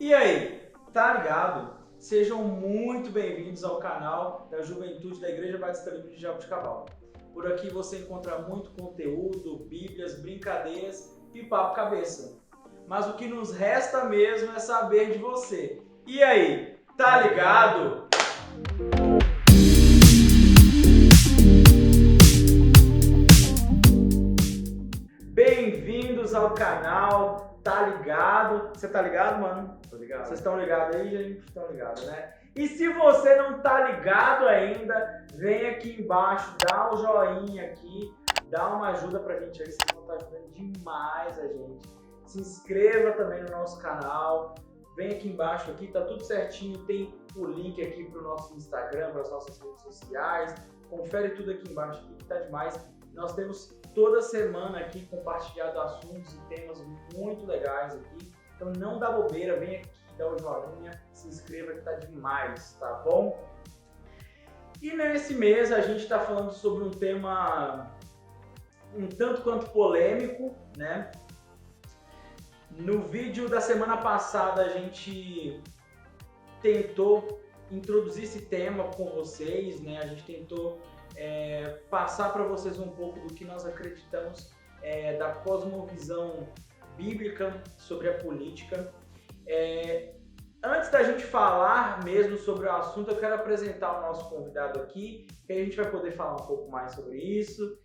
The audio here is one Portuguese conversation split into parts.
E aí, tá ligado? Sejam muito bem-vindos ao canal da Juventude da Igreja Batista Livre de Jaboticabal. Por aqui você encontra muito conteúdo, bíblias, brincadeiras e papo cabeça. Mas o que nos resta mesmo é saber de você. E aí, tá ligado? Bem-vindos ao canal Tá Ligado? Você tá ligado, mano? Tô ligado. Vocês estão ligados aí, gente? Estão ligados, né? E se você não tá ligado ainda, vem aqui embaixo, dá o joinha aqui, dá uma ajuda pra gente aí, vocês vão estar ajudando demais a gente. Se inscreva também no nosso canal, vem aqui embaixo, aqui tá tudo certinho, tem o link aqui pro nosso Instagram, para as nossas redes sociais, confere tudo aqui embaixo aqui, que tá demais. Nós temos toda semana aqui compartilhado assuntos e temas muito legais aqui, então não dá bobeira, vem aqui, dá o joinha, se inscreva que tá demais, tá bom? E nesse mês a gente está falando sobre um tema um tanto quanto polêmico, né? No vídeo da semana passada a gente tentou introduzir esse tema com vocês, né? A gente tentou passar para vocês um pouco do que nós acreditamos da cosmovisão bíblica sobre a política. Antes da gente falar mesmo sobre o assunto, eu quero apresentar o nosso convidado aqui, que a gente vai poder falar um pouco mais sobre isso.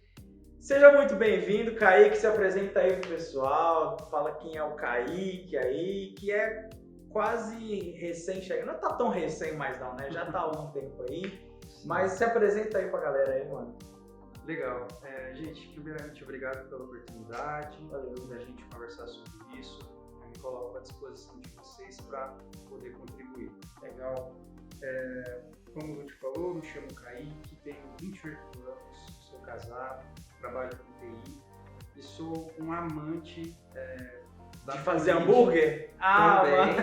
Seja muito bem-vindo, Kaique, se apresenta aí pro pessoal, fala quem é o Kaique aí, que é quase recém-chegado, não tá tão recém mais não, né? Já tá há algum tempo aí, mas se apresenta aí pra galera aí, mano. Legal. Gente, primeiramente, obrigado pela oportunidade. Valeu. Da gente conversar sobre isso. Eu me coloco à disposição de vocês para poder contribuir. Legal. Como eu te falou, me chamo Kaique, tenho 28 anos, sou casado, trabalho com TI e sou um amante da De fazer política hambúrguer? também. Mano.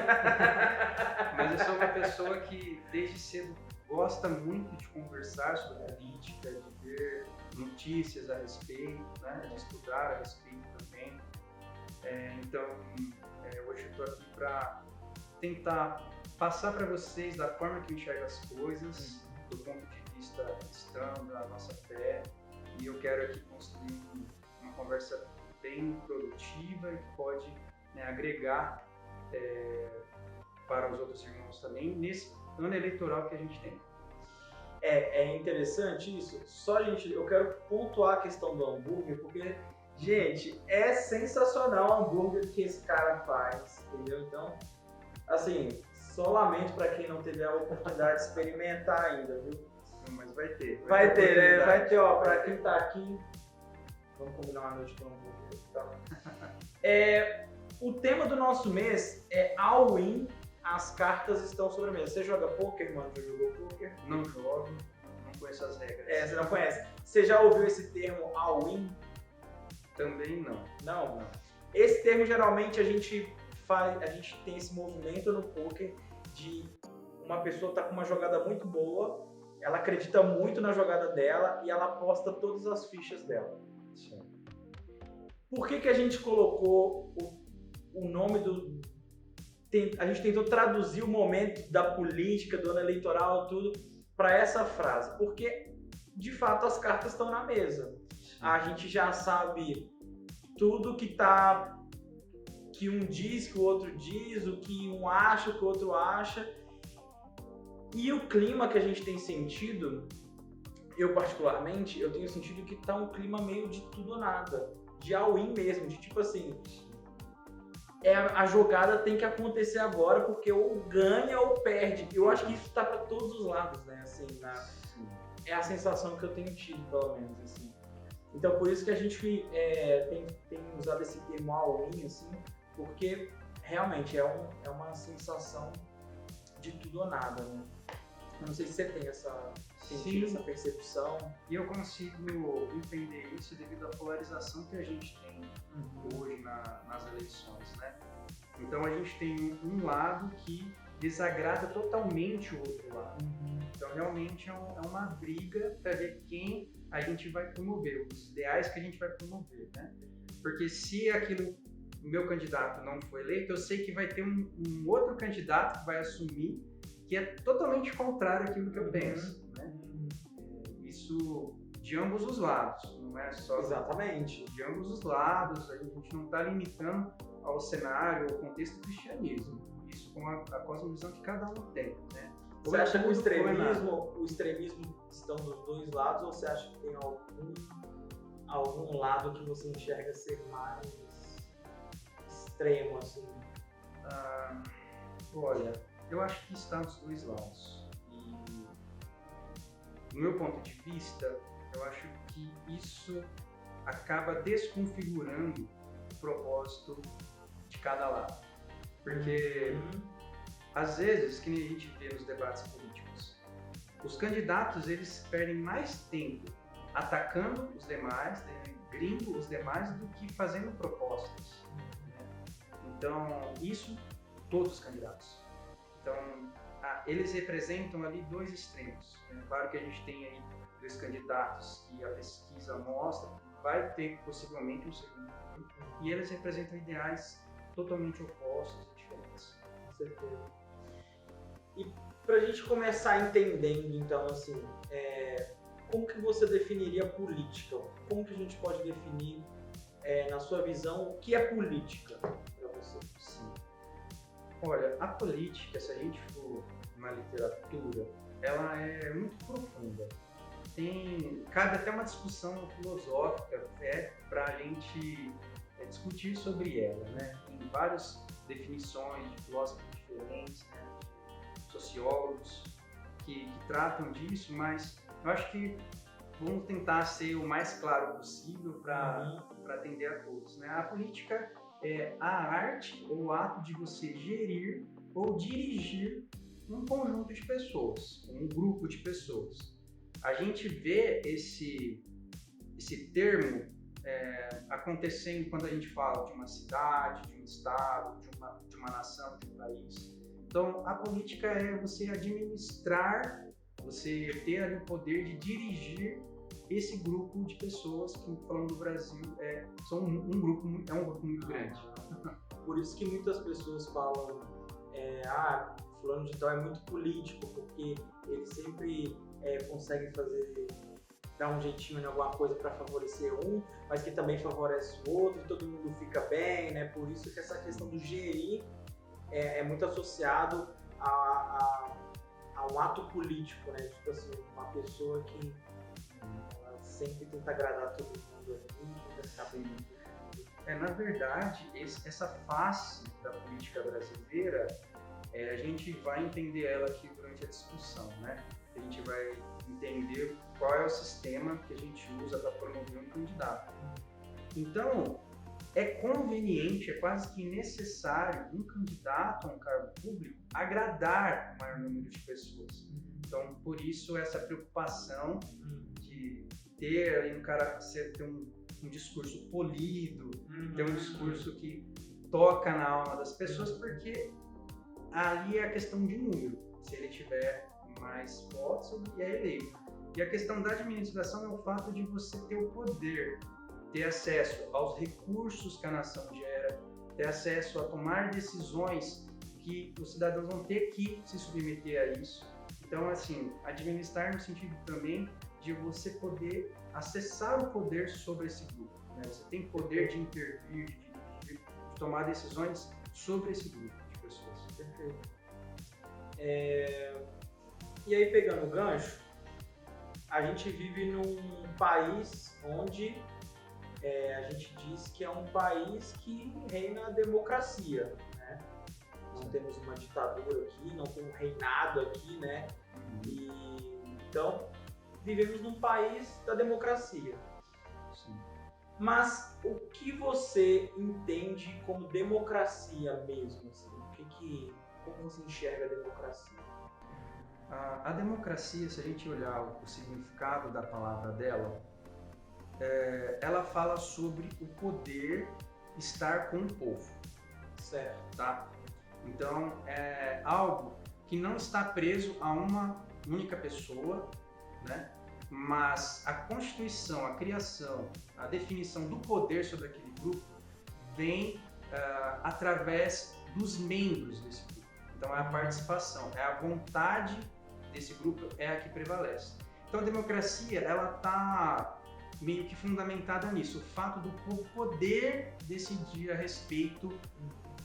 Mas eu sou uma pessoa que desde cedo gosta muito de conversar sobre política, de ver notícias a respeito, né, de estudar a respeito também. Então, hoje eu estou aqui para tentar passar para vocês da forma que eu enxergo as coisas, do ponto de vista cristão, da nossa fé, e eu quero aqui construir uma conversa bem produtiva e que pode, né, agregar para os outros irmãos também nesse ano eleitoral que a gente tem. É interessante isso. Só, gente, eu quero pontuar a questão do hambúrguer, porque, gente, é sensacional o hambúrguer que esse cara faz, entendeu? Então, assim, só lamento para quem não teve a oportunidade de experimentar ainda, viu? Mas vai ter. Vai ter, né? Vai ter, ó, para quem tá aqui, vamos combinar uma noite com hambúrguer, tá? O tema do nosso mês é All-in. As cartas estão sobre a mesa. Você joga poker, mano? Já jogou poker? Não jogo, não conheço as regras. Você não conhece. Você já ouviu esse termo all-in? Também não. Não. Esse termo geralmente a gente tem esse movimento no poker de uma pessoa tá com uma jogada muito boa, ela acredita muito na jogada dela e ela aposta todas as fichas dela. Sim. Por que a gente colocou o nome do... A gente tentou traduzir o momento da política, do ano eleitoral, tudo, para essa frase. Porque, de fato, as cartas estão na mesa. A gente já sabe tudo que um diz, que o outro diz, o que um acha, o que o outro acha. E o clima que a gente tem sentido, eu particularmente, eu tenho sentido que tá um clima meio de tudo ou nada. De all-in mesmo, de tipo assim... a jogada tem que acontecer agora, porque ou ganha ou perde. Eu acho que isso tá para todos os lados, né? Assim, é a sensação que eu tenho tido, pelo menos, assim. Então, por isso que a gente tem usado esse termo all-in, assim, porque realmente é uma sensação de tudo ou nada, né? Eu não sei se você tem essa percepção. E eu consigo entender isso devido à polarização que a gente tem hoje nas eleições, né? Então a gente tem um lado que desagrada totalmente o outro lado. Então realmente é uma briga para ver quem a gente vai promover, os ideais que a gente vai promover, né? Porque se aquilo o meu candidato não foi eleito, eu sei que vai ter um outro candidato que vai assumir que é totalmente contrário àquilo que eu penso, né? Isso de ambos os lados, não é só Exatamente. de ambos os lados, a gente não está limitando ao cenário, ao contexto do cristianismo, isso com a cosmovisão que cada um tem, né? Você acha que o extremismo estão dos dois lados, ou você acha que tem algum lado que você enxerga ser mais extremo, assim? Olha, eu acho que está dos dois lados. E, do meu ponto de vista, eu acho que isso acaba desconfigurando o propósito de cada lado. Porque, às vezes, que nem a gente vê nos debates políticos, os candidatos eles perdem mais tempo atacando os demais, denegrindo os demais, do que fazendo propostas. Né? Então, isso, todos os candidatos. Então, eles representam ali dois extremos. Né? Claro que a gente tem aí dois candidatos que a pesquisa mostra que vai ter possivelmente um segundo turno, e eles representam ideais totalmente opostos e diferentes. Com certeza. E para a gente começar entendendo, então, assim, como que você definiria política? Como que a gente pode definir, na sua visão, o que é política para você? Sim. Olha, a política, se a gente for na literatura, ela é muito profunda. Cabe até uma discussão filosófica para a gente discutir sobre ela, né? Tem várias definições de filósofos diferentes, né? De sociólogos que tratam disso, mas eu acho que vamos tentar ser o mais claro possível para atender a todos, né? A política é a arte ou o ato de você gerir ou dirigir um conjunto de pessoas, um grupo de pessoas. A gente vê esse termo acontecendo quando a gente fala de uma cidade, de um estado, de uma nação, de um país. Então, a política é você administrar, você ter ali o poder de dirigir esse grupo de pessoas que, falando do Brasil, são um grupo muito grande. Por isso que muitas pessoas falam, fulano de tal é muito político, porque ele sempre consegue dar um jeitinho em alguma coisa para favorecer um, mas que também favorece o outro, e todo mundo fica bem, né? Por isso que essa questão do gerir é muito associado a um ato político, né? Tipo assim, uma pessoa que sempre tenta agradar todo mundo ali, tenta ficar bem. Na verdade, essa face da política brasileira, a gente vai entender ela aqui durante a discussão, né? A gente vai entender qual é o sistema que a gente usa para promover um candidato. Então, é conveniente, é quase que necessário um candidato a um cargo público agradar o maior número de pessoas. Então, por isso, essa preocupação de ter ali ter um discurso polido, ter um discurso que toca na alma das pessoas, porque ali é a questão de número. Se ele tiver mais votos, ele é eleito. E a questão da administração é o fato de você ter o poder, ter acesso aos recursos que a nação gera, ter acesso a tomar decisões que os cidadãos vão ter que se submeter a isso. Então, assim, administrar no sentido também de você poder acessar o poder sobre esse grupo, né? Você tem poder de intervir, de dirigir, de tomar decisões sobre esse grupo de pessoas. Perfeito. E aí, pegando o gancho, a gente vive num país onde a gente diz que é um país que reina a democracia, né? Não temos uma ditadura aqui, não tem um reinado aqui, né? Então, vivemos num país da democracia. Sim. Mas o que você entende como democracia mesmo? Assim? Como você enxerga a democracia? A democracia, se a gente olhar o significado da palavra dela, ela fala sobre o poder estar com o povo. Certo. Tá? Então, é algo que não está preso a uma única pessoa, né? Mas a constituição, a criação, a definição do poder sobre aquele grupo vem através dos membros desse grupo. Então é a participação, é a vontade desse grupo é a que prevalece. Então a democracia, ela está meio que fundamentada nisso, o fato do povo poder decidir a respeito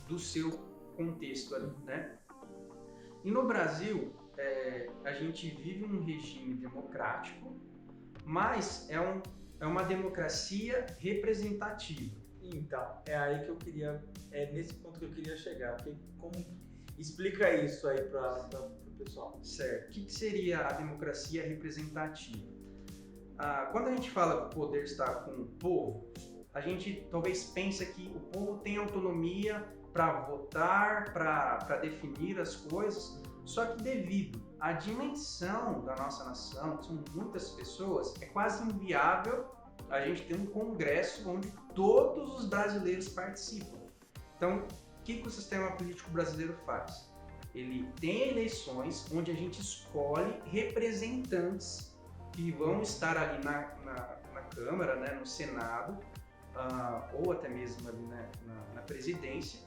do seu contexto ali, né? E no Brasil, a gente vive um regime democrático, mas é uma democracia representativa. Então, é aí que eu queria, é nesse ponto que eu queria chegar. Explica isso aí para o pessoal. Certo. O que seria a democracia representativa? Quando a gente fala que o poder está com o povo, a gente talvez pense que o povo tem autonomia para votar, para definir as coisas, só que devido à dimensão da nossa nação, que são muitas pessoas, é quase inviável a gente ter um congresso onde todos os brasileiros participam. Então, o que o sistema político brasileiro faz? Ele tem eleições onde a gente escolhe representantes que vão estar ali na Câmara, né, no Senado, ou até mesmo ali na presidência,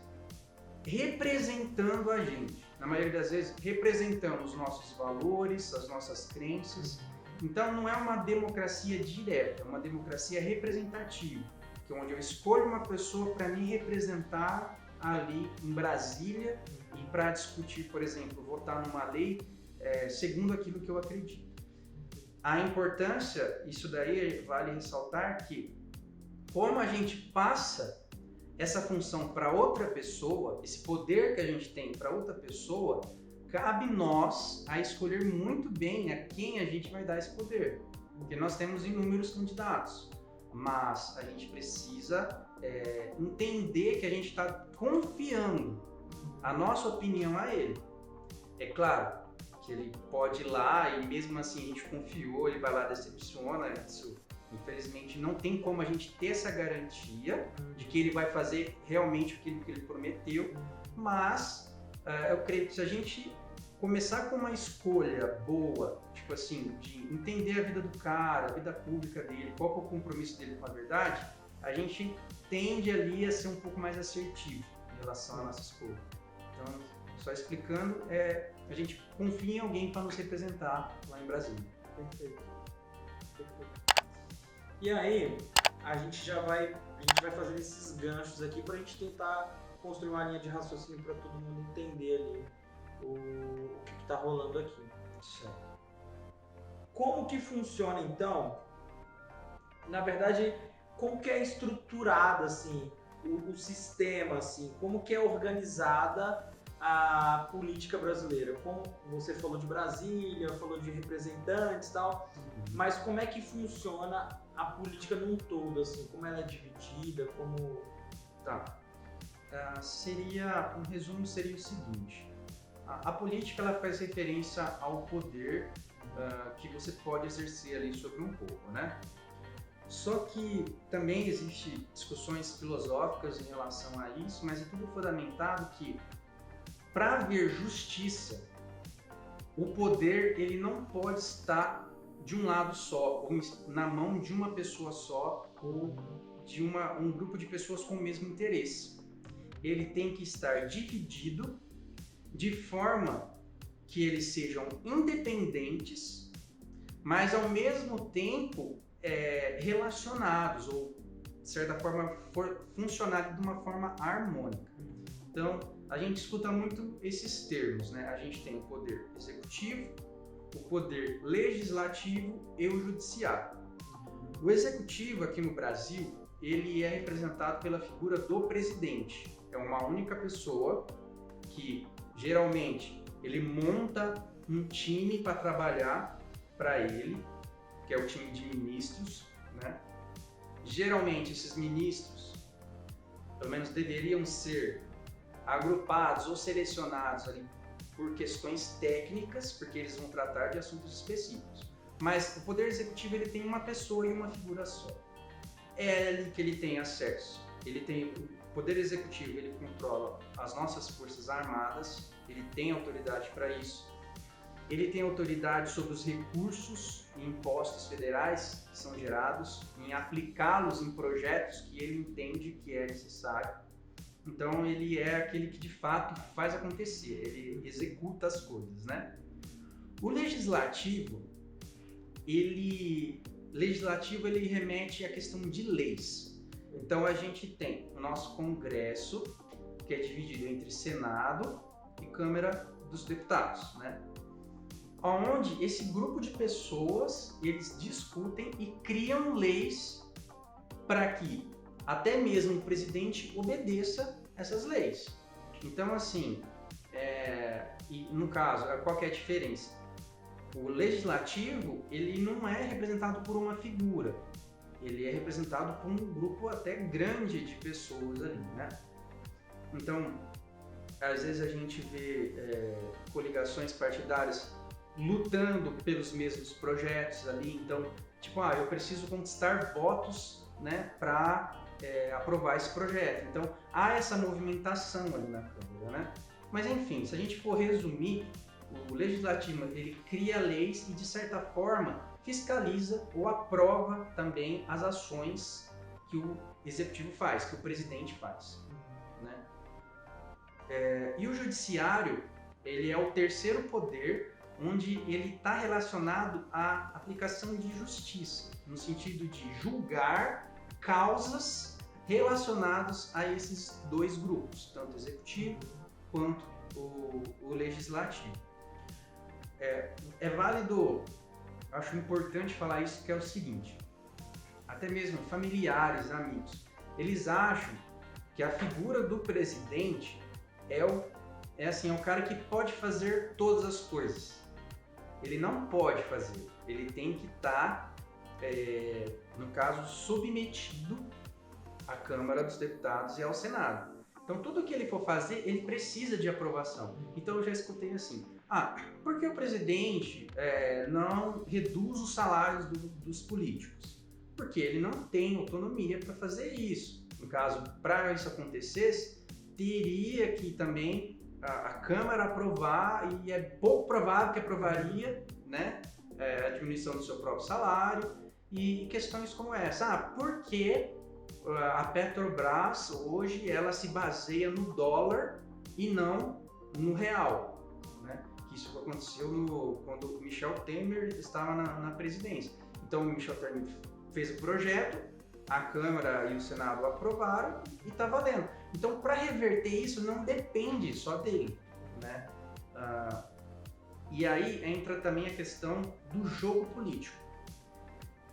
representando a gente. Na maioria das vezes, representando os nossos valores, as nossas crenças. Então, não é uma democracia direta, é uma democracia representativa, que é onde eu escolho uma pessoa para me representar ali em Brasília e para discutir, por exemplo, votar numa lei segundo aquilo que eu acredito. A importância, isso daí vale ressaltar que, como a gente passa essa função para outra pessoa, esse poder que a gente tem para outra pessoa, cabe nós a escolher muito bem a quem a gente vai dar esse poder. Porque nós temos inúmeros candidatos, mas a gente precisa entender que a gente está confiando a nossa opinião a ele. É claro que ele pode ir lá e mesmo assim a gente confiou, ele vai lá e decepciona, isso infelizmente não tem como a gente ter essa garantia de que ele vai fazer realmente aquilo que ele prometeu, mas eu creio que se a gente começar com uma escolha boa, tipo assim, de entender a vida do cara, a vida pública dele, qual que é o compromisso dele com a verdade, a gente tende ali a ser um pouco mais assertivo em relação à nossa escolha. Então, só explicando, a gente confia em alguém para nos representar lá em Brasília. Perfeito. E aí, a gente vai fazer esses ganchos aqui para a gente tentar construir uma linha de raciocínio para todo mundo entender ali o que está rolando aqui. Certo. Como que funciona então? Na verdade, como que é estruturado assim o sistema, assim, como que é organizada a política brasileira? Como você falou de Brasília, falou de representantes e tal, mas como é que funciona a política num todo, assim, como ela é dividida, como... Tá. Um resumo seria o seguinte: a política ela faz referência ao poder que você pode exercer ali sobre um povo, né? Só que também existem discussões filosóficas em relação a isso, mas é tudo fundamentado que para haver justiça, o poder ele não pode estar de um lado só, ou na mão de uma pessoa só, ou de um grupo de pessoas com o mesmo interesse. Ele tem que estar dividido de forma que eles sejam independentes, mas ao mesmo tempo relacionados, ou de certa forma funcionarem de uma forma harmônica. Então, a gente escuta muito esses termos, né? A gente tem o poder executivo, o poder legislativo e o judiciário. O executivo aqui no Brasil, ele é representado pela figura do presidente. É uma única pessoa que, geralmente, ele monta um time para trabalhar para ele, que é o time de ministros, né? Geralmente, esses ministros, pelo menos deveriam ser agrupados ou selecionados ali por questões técnicas, porque eles vão tratar de assuntos específicos. Mas o Poder Executivo ele tem uma pessoa e uma figura só. É ali que ele tem acesso. O Poder Executivo ele controla as nossas Forças Armadas, ele tem autoridade para isso. Ele tem autoridade sobre os recursos e impostos federais que são gerados, em aplicá-los em projetos que ele entende que é necessário. Então ele é aquele que de fato faz acontecer, ele executa as coisas, né? O legislativo, ele remete à questão de leis. Então a gente tem o nosso Congresso, que é dividido entre Senado e Câmara dos Deputados, né? Onde esse grupo de pessoas, eles discutem e criam leis para que até mesmo o presidente obedeça essas leis. Então, assim, e no caso, qual que é a diferença? O legislativo, ele não é representado por uma figura, ele é representado por um grupo até grande de pessoas ali, né? Então, às vezes a gente vê coligações partidárias lutando pelos mesmos projetos ali, então, tipo, eu preciso conquistar votos, né, para aprovar esse projeto. Então, há essa movimentação ali na Câmara, né? Mas, enfim, se a gente for resumir, o Legislativo, ele cria leis e, de certa forma, fiscaliza ou aprova também as ações que o Executivo faz, que o Presidente faz, né? E o Judiciário, ele é o terceiro poder, onde ele está relacionado à aplicação de justiça, no sentido de julgar causas relacionadas a esses dois grupos, tanto o executivo quanto o legislativo. É válido, acho importante falar isso, que é o seguinte, até mesmo familiares, amigos, eles acham que a figura do presidente é o cara que pode fazer todas as coisas. Ele não pode fazer, ele tem que estar, no caso, submetido à Câmara dos Deputados e ao Senado. Então, tudo que ele for fazer, ele precisa de aprovação. Então, eu já escutei assim, por que o presidente não reduz os salários dos políticos? Porque ele não tem autonomia para fazer isso. No caso, para isso acontecesse, teria que também a Câmara aprovar, e é pouco provável que aprovaria, né, a diminuição do seu próprio salário, e questões como essa. Por que a Petrobras hoje ela se baseia no dólar e não no real, né? Isso aconteceu quando o Michel Temer estava na presidência. Então o Michel Temer fez o projeto, a Câmara e o Senado aprovaram e está valendo. Então, para reverter isso, não depende só dele, né? E aí entra também a questão do jogo político,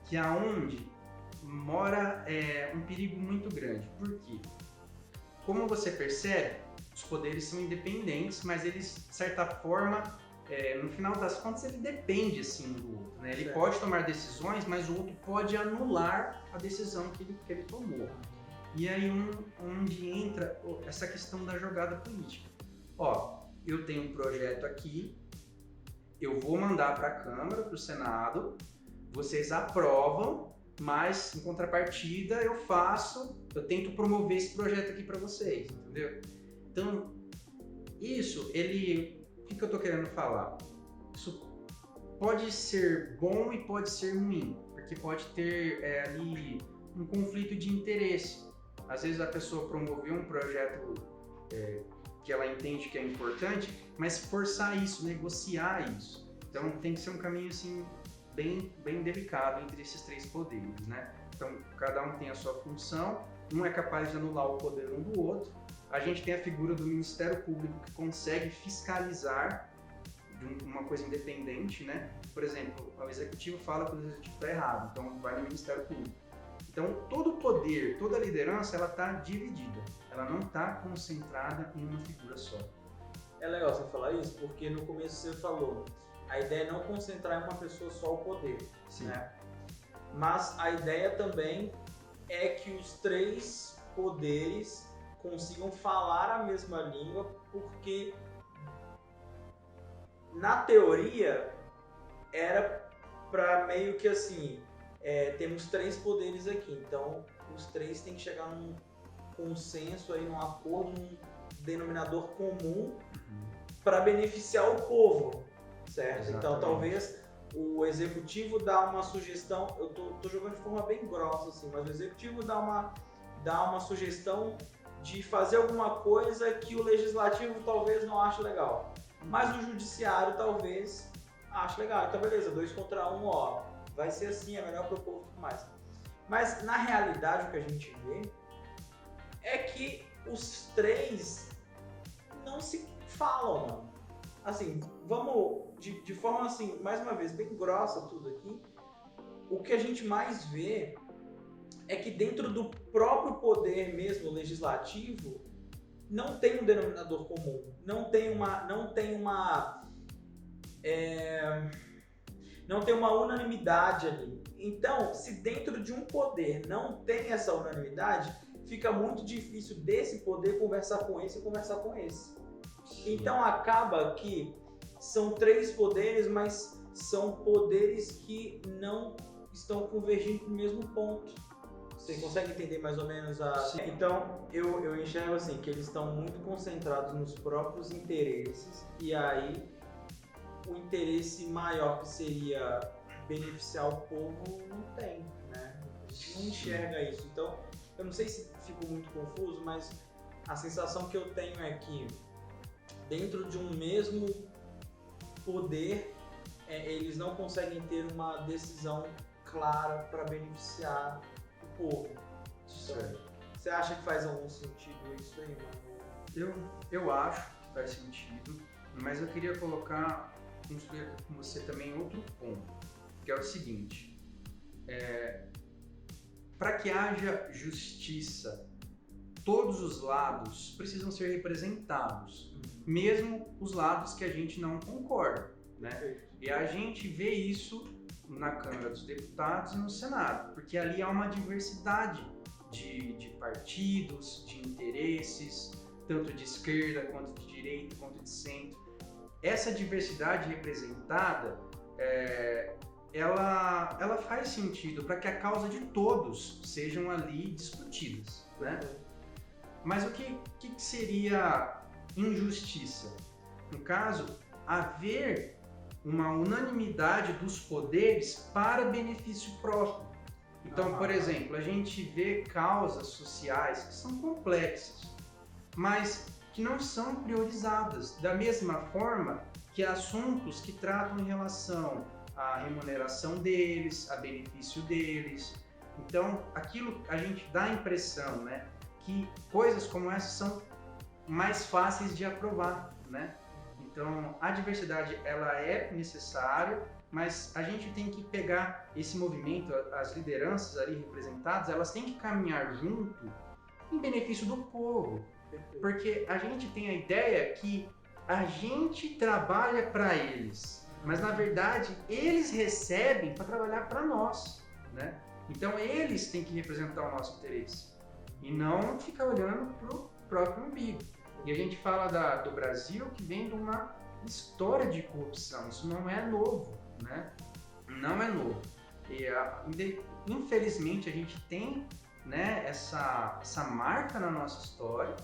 que é onde mora um perigo muito grande. Por quê? Como você percebe, os poderes são independentes, mas eles, de certa forma, no final das contas, ele depende assim, do outro, né? Ele pode tomar decisões, mas o outro pode anular a decisão que ele tomou. E aí onde entra essa questão da jogada política. Eu tenho um projeto aqui, eu vou mandar para a Câmara, para o Senado, vocês aprovam, mas em contrapartida eu tento promover esse projeto aqui para vocês, entendeu? Então, o que eu estou querendo falar? Isso pode ser bom e pode ser ruim, porque pode ter ali um conflito de interesse. Às vezes a pessoa promoveu um projeto que ela entende que é importante, mas forçar isso, negociar isso. Então tem que ser um caminho assim, bem, bem delicado entre esses três poderes, né? Então cada um tem a sua função, um é capaz de anular o poder um do outro. A gente tem a figura do Ministério Público que consegue fiscalizar de uma coisa independente, né? Por exemplo, o Executivo fala que o Executivo está errado, então vai no Ministério Público. Então, todo o poder, toda a liderança, ela está dividida. Ela não está concentrada em uma figura só. É legal você falar isso, porque no começo você falou, a ideia é não concentrar em uma pessoa só o poder. Sim. Né? Mas a ideia também é que os três poderes consigam falar a mesma língua, porque na teoria era para meio que assim, temos três poderes aqui, então os três têm que chegar num consenso, aí, num acordo, num denominador comum para beneficiar o povo, certo? Exatamente. Então talvez o executivo dá uma sugestão, eu tô jogando de forma bem grossa assim, mas o executivo dá uma sugestão de fazer alguma coisa que o legislativo talvez não ache legal. Mas o judiciário talvez ache legal. Então beleza, 2 contra 1, ó, vai ser assim, é melhor pro povo e tudo mais. Mas na realidade o que a gente vê é que os 3 não se falam, não. Assim, vamos de forma assim, mais uma vez, bem grossa tudo aqui, o que a gente mais vê é que dentro do próprio poder mesmo legislativo não tem um denominador comum, não tem uma unanimidade ali. Então, se dentro de um poder não tem essa unanimidade, fica muito difícil desse poder conversar com esse e conversar com esse. Então acaba que são 3 poderes, mas são poderes que não estão convergindo para o mesmo ponto. Você consegue entender mais ou menos a... Então, eu enxergo assim, que eles estão muito concentrados nos próprios interesses, e aí o interesse maior que seria beneficiar o povo não tem, né? A gente não enxerga isso. Então, eu não sei se fico muito confuso, mas a sensação que eu tenho é que dentro de um mesmo poder, eles não conseguem ter uma decisão clara para beneficiar o povo. Então, você acha que faz algum sentido isso aí, mano? Eu acho que faz sentido, mas eu queria construir com você também outro ponto, que é o seguinte: para que haja justiça, todos os lados precisam ser representados, mesmo os lados que a gente não concorda, né? E a gente vê isso na Câmara dos Deputados e no Senado, porque ali há uma diversidade de partidos, de interesses, tanto de esquerda, quanto de direita, quanto de centro. Essa diversidade representada, ela faz sentido para que a causa de todos sejam ali discutidas, né? Mas o que seria injustiça? No caso, haver uma unanimidade dos poderes para benefício próprio. Então, por exemplo, a gente vê causas sociais que são complexas, mas que não são priorizadas, da mesma forma que assuntos que tratam em relação à remuneração deles, a benefício deles. Então, aquilo a gente dá a impressão, né, que coisas como essas são mais fáceis de aprovar, né? Então, a diversidade ela é necessária, mas a gente tem que pegar esse movimento, as lideranças ali representadas, elas têm que caminhar junto em benefício do povo. Porque a gente tem a ideia que a gente trabalha para eles, mas na verdade eles recebem para trabalhar para nós, né? Então eles têm que representar o nosso interesse e não ficar olhando para o próprio umbigo. E a gente fala do Brasil que vem de uma história de corrupção, isso não é novo, né? Não é novo. E infelizmente a gente tem, né, essa marca na nossa história.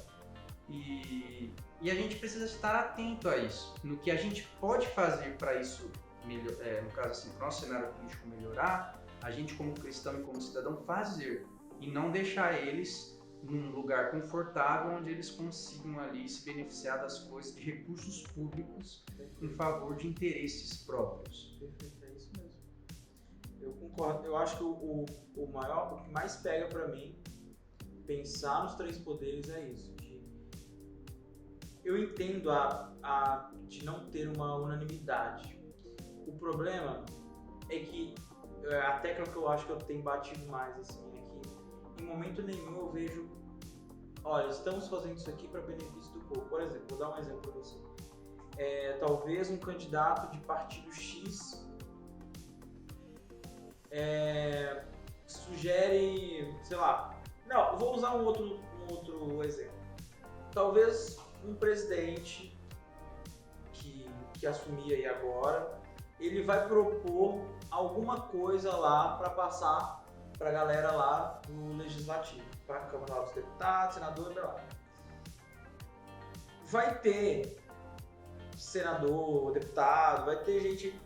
E a gente precisa estar atento a isso, no que a gente pode fazer para isso, no caso assim, para o nosso cenário político melhorar, a gente como cristão e como cidadão fazer, e não deixar eles num lugar confortável onde eles consigam ali se beneficiar das coisas, de recursos públicos em favor de interesses próprios. Perfeito, é isso mesmo. Eu concordo, eu acho que o que mais pega para mim pensar nos 3 poderes é isso. Eu entendo de não ter uma unanimidade. O problema é que a tecla que eu acho que eu tenho batido mais assim, é que em momento nenhum eu vejo, olha, estamos fazendo isso aqui para benefício do povo. Por exemplo, vou dar um exemplo para você. Talvez um candidato de partido X sugere, sei lá, não, vou usar um outro exemplo. Talvez um presidente que assumir aí agora, ele vai propor alguma coisa lá para passar para a galera lá do Legislativo, para a Câmara dos Deputados, senador, blá blá. Vai ter senador, deputado, vai ter gente...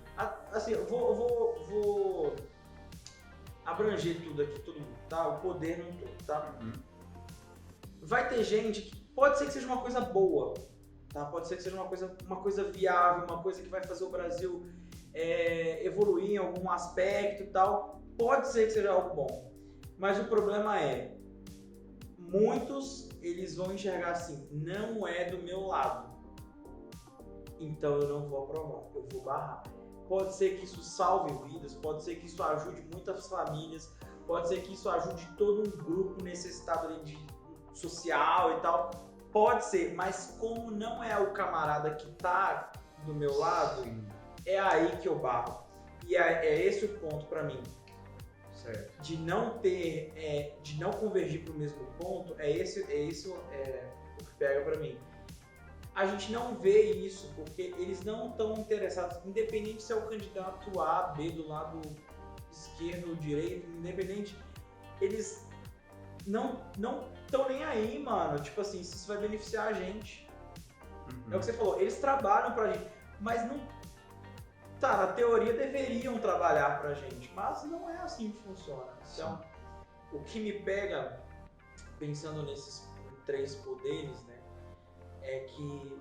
Assim, eu vou abranger tudo aqui, todo mundo, tá? O poder não todo, tá? vai ter gente que pode ser que seja uma coisa boa, tá? Pode ser que seja uma coisa viável, uma coisa que vai fazer o Brasil evoluir em algum aspecto e tal. Pode ser que seja algo bom. Mas o problema é, muitos eles vão enxergar assim, não é do meu lado. Então eu não vou aprovar, eu vou barrar. Pode ser que isso salve vidas, pode ser que isso ajude muitas famílias, pode ser que isso ajude todo um grupo necessitado ali de social e tal. Pode ser, mas como não é o camarada que tá do meu lado, é aí que eu barro. E é esse o ponto pra mim. Certo. De não ter, de não convergir pro mesmo ponto, é isso o que pega pra mim. A gente não vê isso porque eles não estão interessados, independente se é o candidato A, B, do lado esquerdo ou direito, independente, eles não estão nem aí, mano. Tipo assim, se isso vai beneficiar a gente. É o que você falou, eles trabalham pra gente, mas não. Tá, na teoria deveriam trabalhar pra gente, mas não é assim que funciona. Então, o que me pega, pensando nesses 3 poderes, né, é que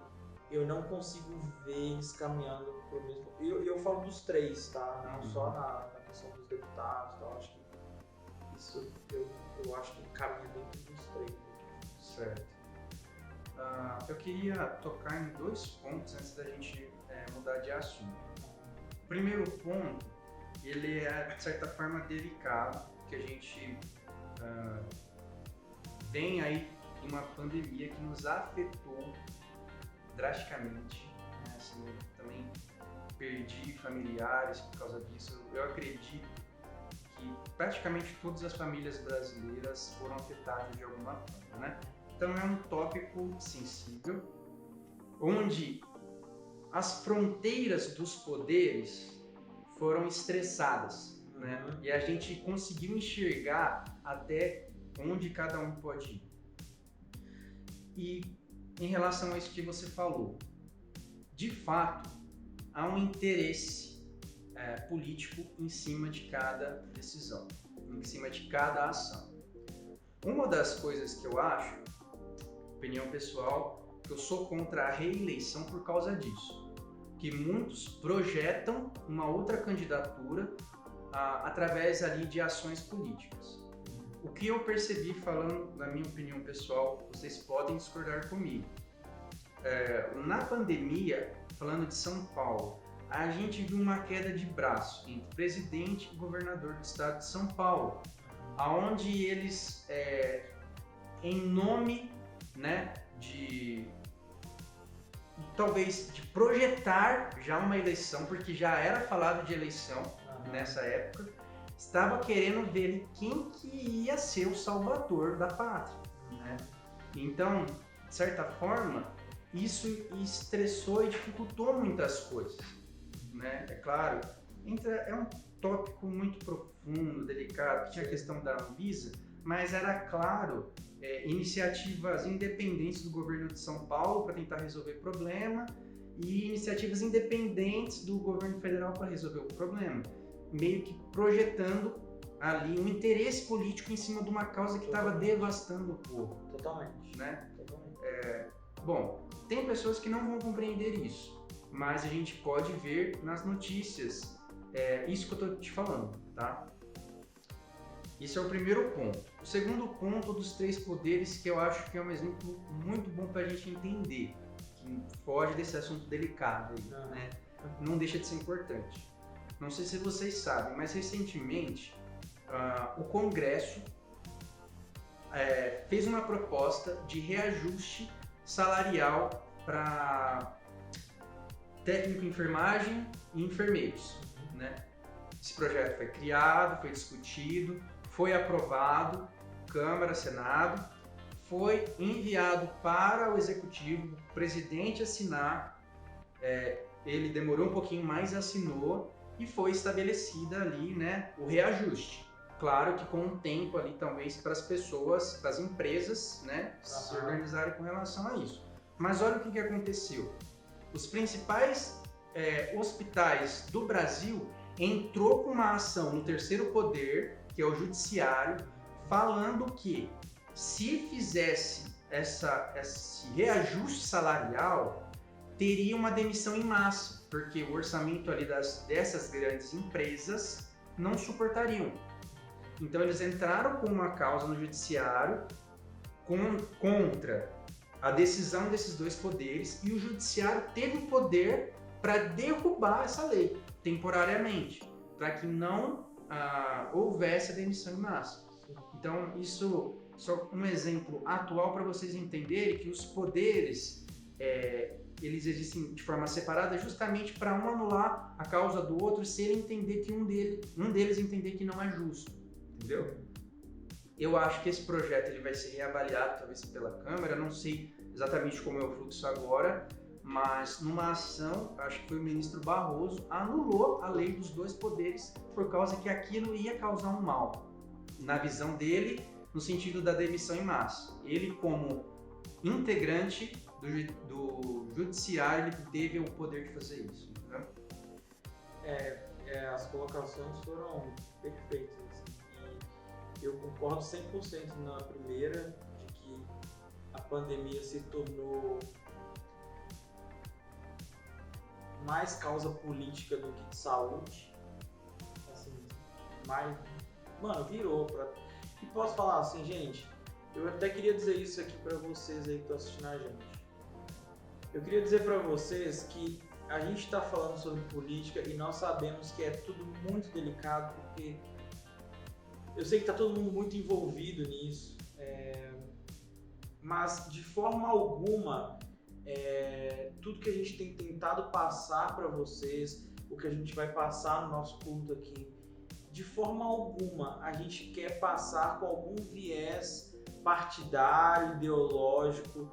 eu não consigo ver eles caminhando pro mesmo... Eu falo dos 3, tá? Não só na questão dos deputados e tal. Acho que isso eu acho que caminha dentro dos 3. Certo. Eu queria tocar em 2 pontos antes da gente mudar de assunto. O primeiro ponto, ele é de certa forma delicado, que a gente vem aí de uma pandemia que nos afetou drasticamente, né? Assim, eu também perdi familiares por causa disso. Eu acredito que praticamente todas as famílias brasileiras foram afetadas de alguma forma, né? Então é um tópico sensível, onde as fronteiras dos poderes foram estressadas, né? E a gente conseguiu enxergar até onde cada um pode ir. E em relação a isso que você falou, de fato, há um interesse político em cima de cada decisão, em cima de cada ação. Uma das coisas que eu acho, opinião pessoal, que eu sou contra a reeleição por causa disso. Que muitos projetam uma outra candidatura através ali de ações políticas. O que eu percebi, falando da minha opinião pessoal, vocês podem discordar comigo. Na pandemia, falando de São Paulo, a gente viu uma queda de braço entre presidente e governador do estado de São Paulo, aonde eles, em nome, né, talvez de projetar já uma eleição, porque já era falado de eleição nessa época, estava querendo ver quem que ia ser o salvador da pátria, né? Então, de certa forma, isso estressou e dificultou muitas coisas, né? É claro, é um tópico muito profundo, delicado, tinha a questão da Anvisa, mas era claro, iniciativas independentes do governo de São Paulo para tentar resolver o problema e iniciativas independentes do governo federal para resolver o problema, meio que projetando ali um interesse político em cima de uma causa que estava devastando o povo. Totalmente. Né? Bom, tem pessoas que não vão compreender isso, mas a gente pode ver nas notícias isso que eu estou te falando, tá? Esse é o primeiro ponto. O segundo ponto dos 3 poderes, que eu acho que é um exemplo muito bom para a gente entender, que foge desse assunto delicado aí, né? Não deixa de ser importante. Não sei se vocês sabem, mas recentemente o Congresso fez uma proposta de reajuste salarial para técnico de enfermagem e enfermeiros, né? Esse projeto foi criado, foi discutido, foi aprovado, Câmara, Senado, foi enviado para o Executivo, o presidente assinar, ele demorou um pouquinho, mas assinou e foi estabelecida ali, né, o reajuste. Claro que com um tempo ali, talvez, para as pessoas, para as empresas, né, se organizarem com relação a isso. Mas olha o que aconteceu. Os principais hospitais do Brasil entrou com uma ação no terceiro poder, que é o judiciário, falando que se fizesse esse reajuste salarial, teria uma demissão em massa, porque o orçamento ali dessas grandes empresas não suportariam. Então eles entraram com uma causa no judiciário contra a decisão desses dois poderes, e o judiciário teve o poder para derrubar essa lei temporariamente, para que não houvesse a demissão em massa. Então isso só um exemplo atual para vocês entenderem que os poderes eles existem de forma separada justamente para um anular a causa do outro, se ele entender que um deles entender que não é justo, entendeu? Eu acho que esse projeto ele vai ser reavaliado talvez pela Câmara, não sei exatamente como é o fluxo agora, mas numa ação, acho que foi o ministro Barroso, anulou a lei dos dois poderes por causa que aquilo ia causar um mal, na visão dele, no sentido da demissão em massa. Ele, como integrante do judiciário, ele teve o poder de fazer isso, entendeu? As colocações foram perfeitas, assim, e eu concordo 100% na primeira, de que a pandemia se tornou mais causa política do que de saúde, assim, mas, mano, virou pra... E posso falar assim, gente, eu até queria dizer isso aqui pra vocês aí que estão assistindo a gente. Eu queria dizer pra vocês que a gente tá falando sobre política e nós sabemos que é tudo muito delicado, porque eu sei que tá todo mundo muito envolvido nisso, mas de forma alguma, tudo que a gente tem tentado passar para vocês, o que a gente vai passar no nosso culto aqui, de forma alguma a gente quer passar com algum viés partidário, ideológico,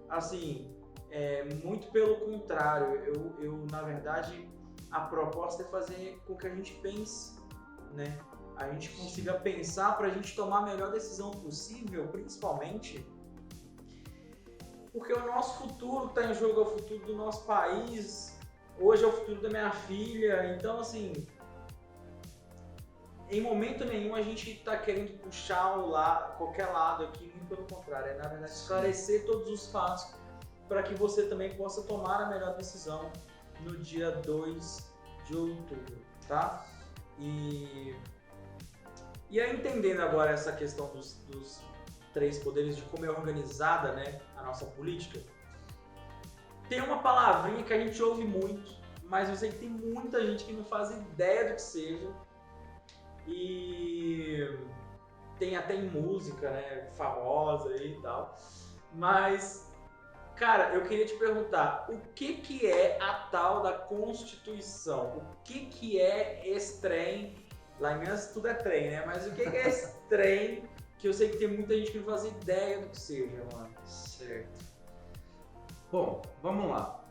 assim, muito pelo contrário. Eu na verdade, a proposta é fazer com que a gente pense, né? A gente consiga pensar para a gente tomar a melhor decisão possível, principalmente porque o nosso futuro está em jogo, é o futuro do nosso país, hoje é o futuro da minha filha. Então, assim, em momento nenhum a gente está querendo puxar qualquer lado aqui, muito pelo contrário, é na verdade esclarecer todos os fatos para que você também possa tomar a melhor decisão no dia 2 de outubro, tá? E aí, entendendo agora essa questão dos três poderes, de como é organizada, né, a nossa política, tem uma palavrinha que a gente ouve muito, mas eu sei que tem muita gente que não faz ideia do que seja, e tem até em música, né, famosa e tal, mas, cara, eu queria te perguntar, o que é a tal da Constituição? O que é esse trem? Lá em Minas tudo é trem, né? Mas o que é esse trem que eu sei que tem muita gente que não faz ideia do que seja, mano? Certo. Bom, vamos lá.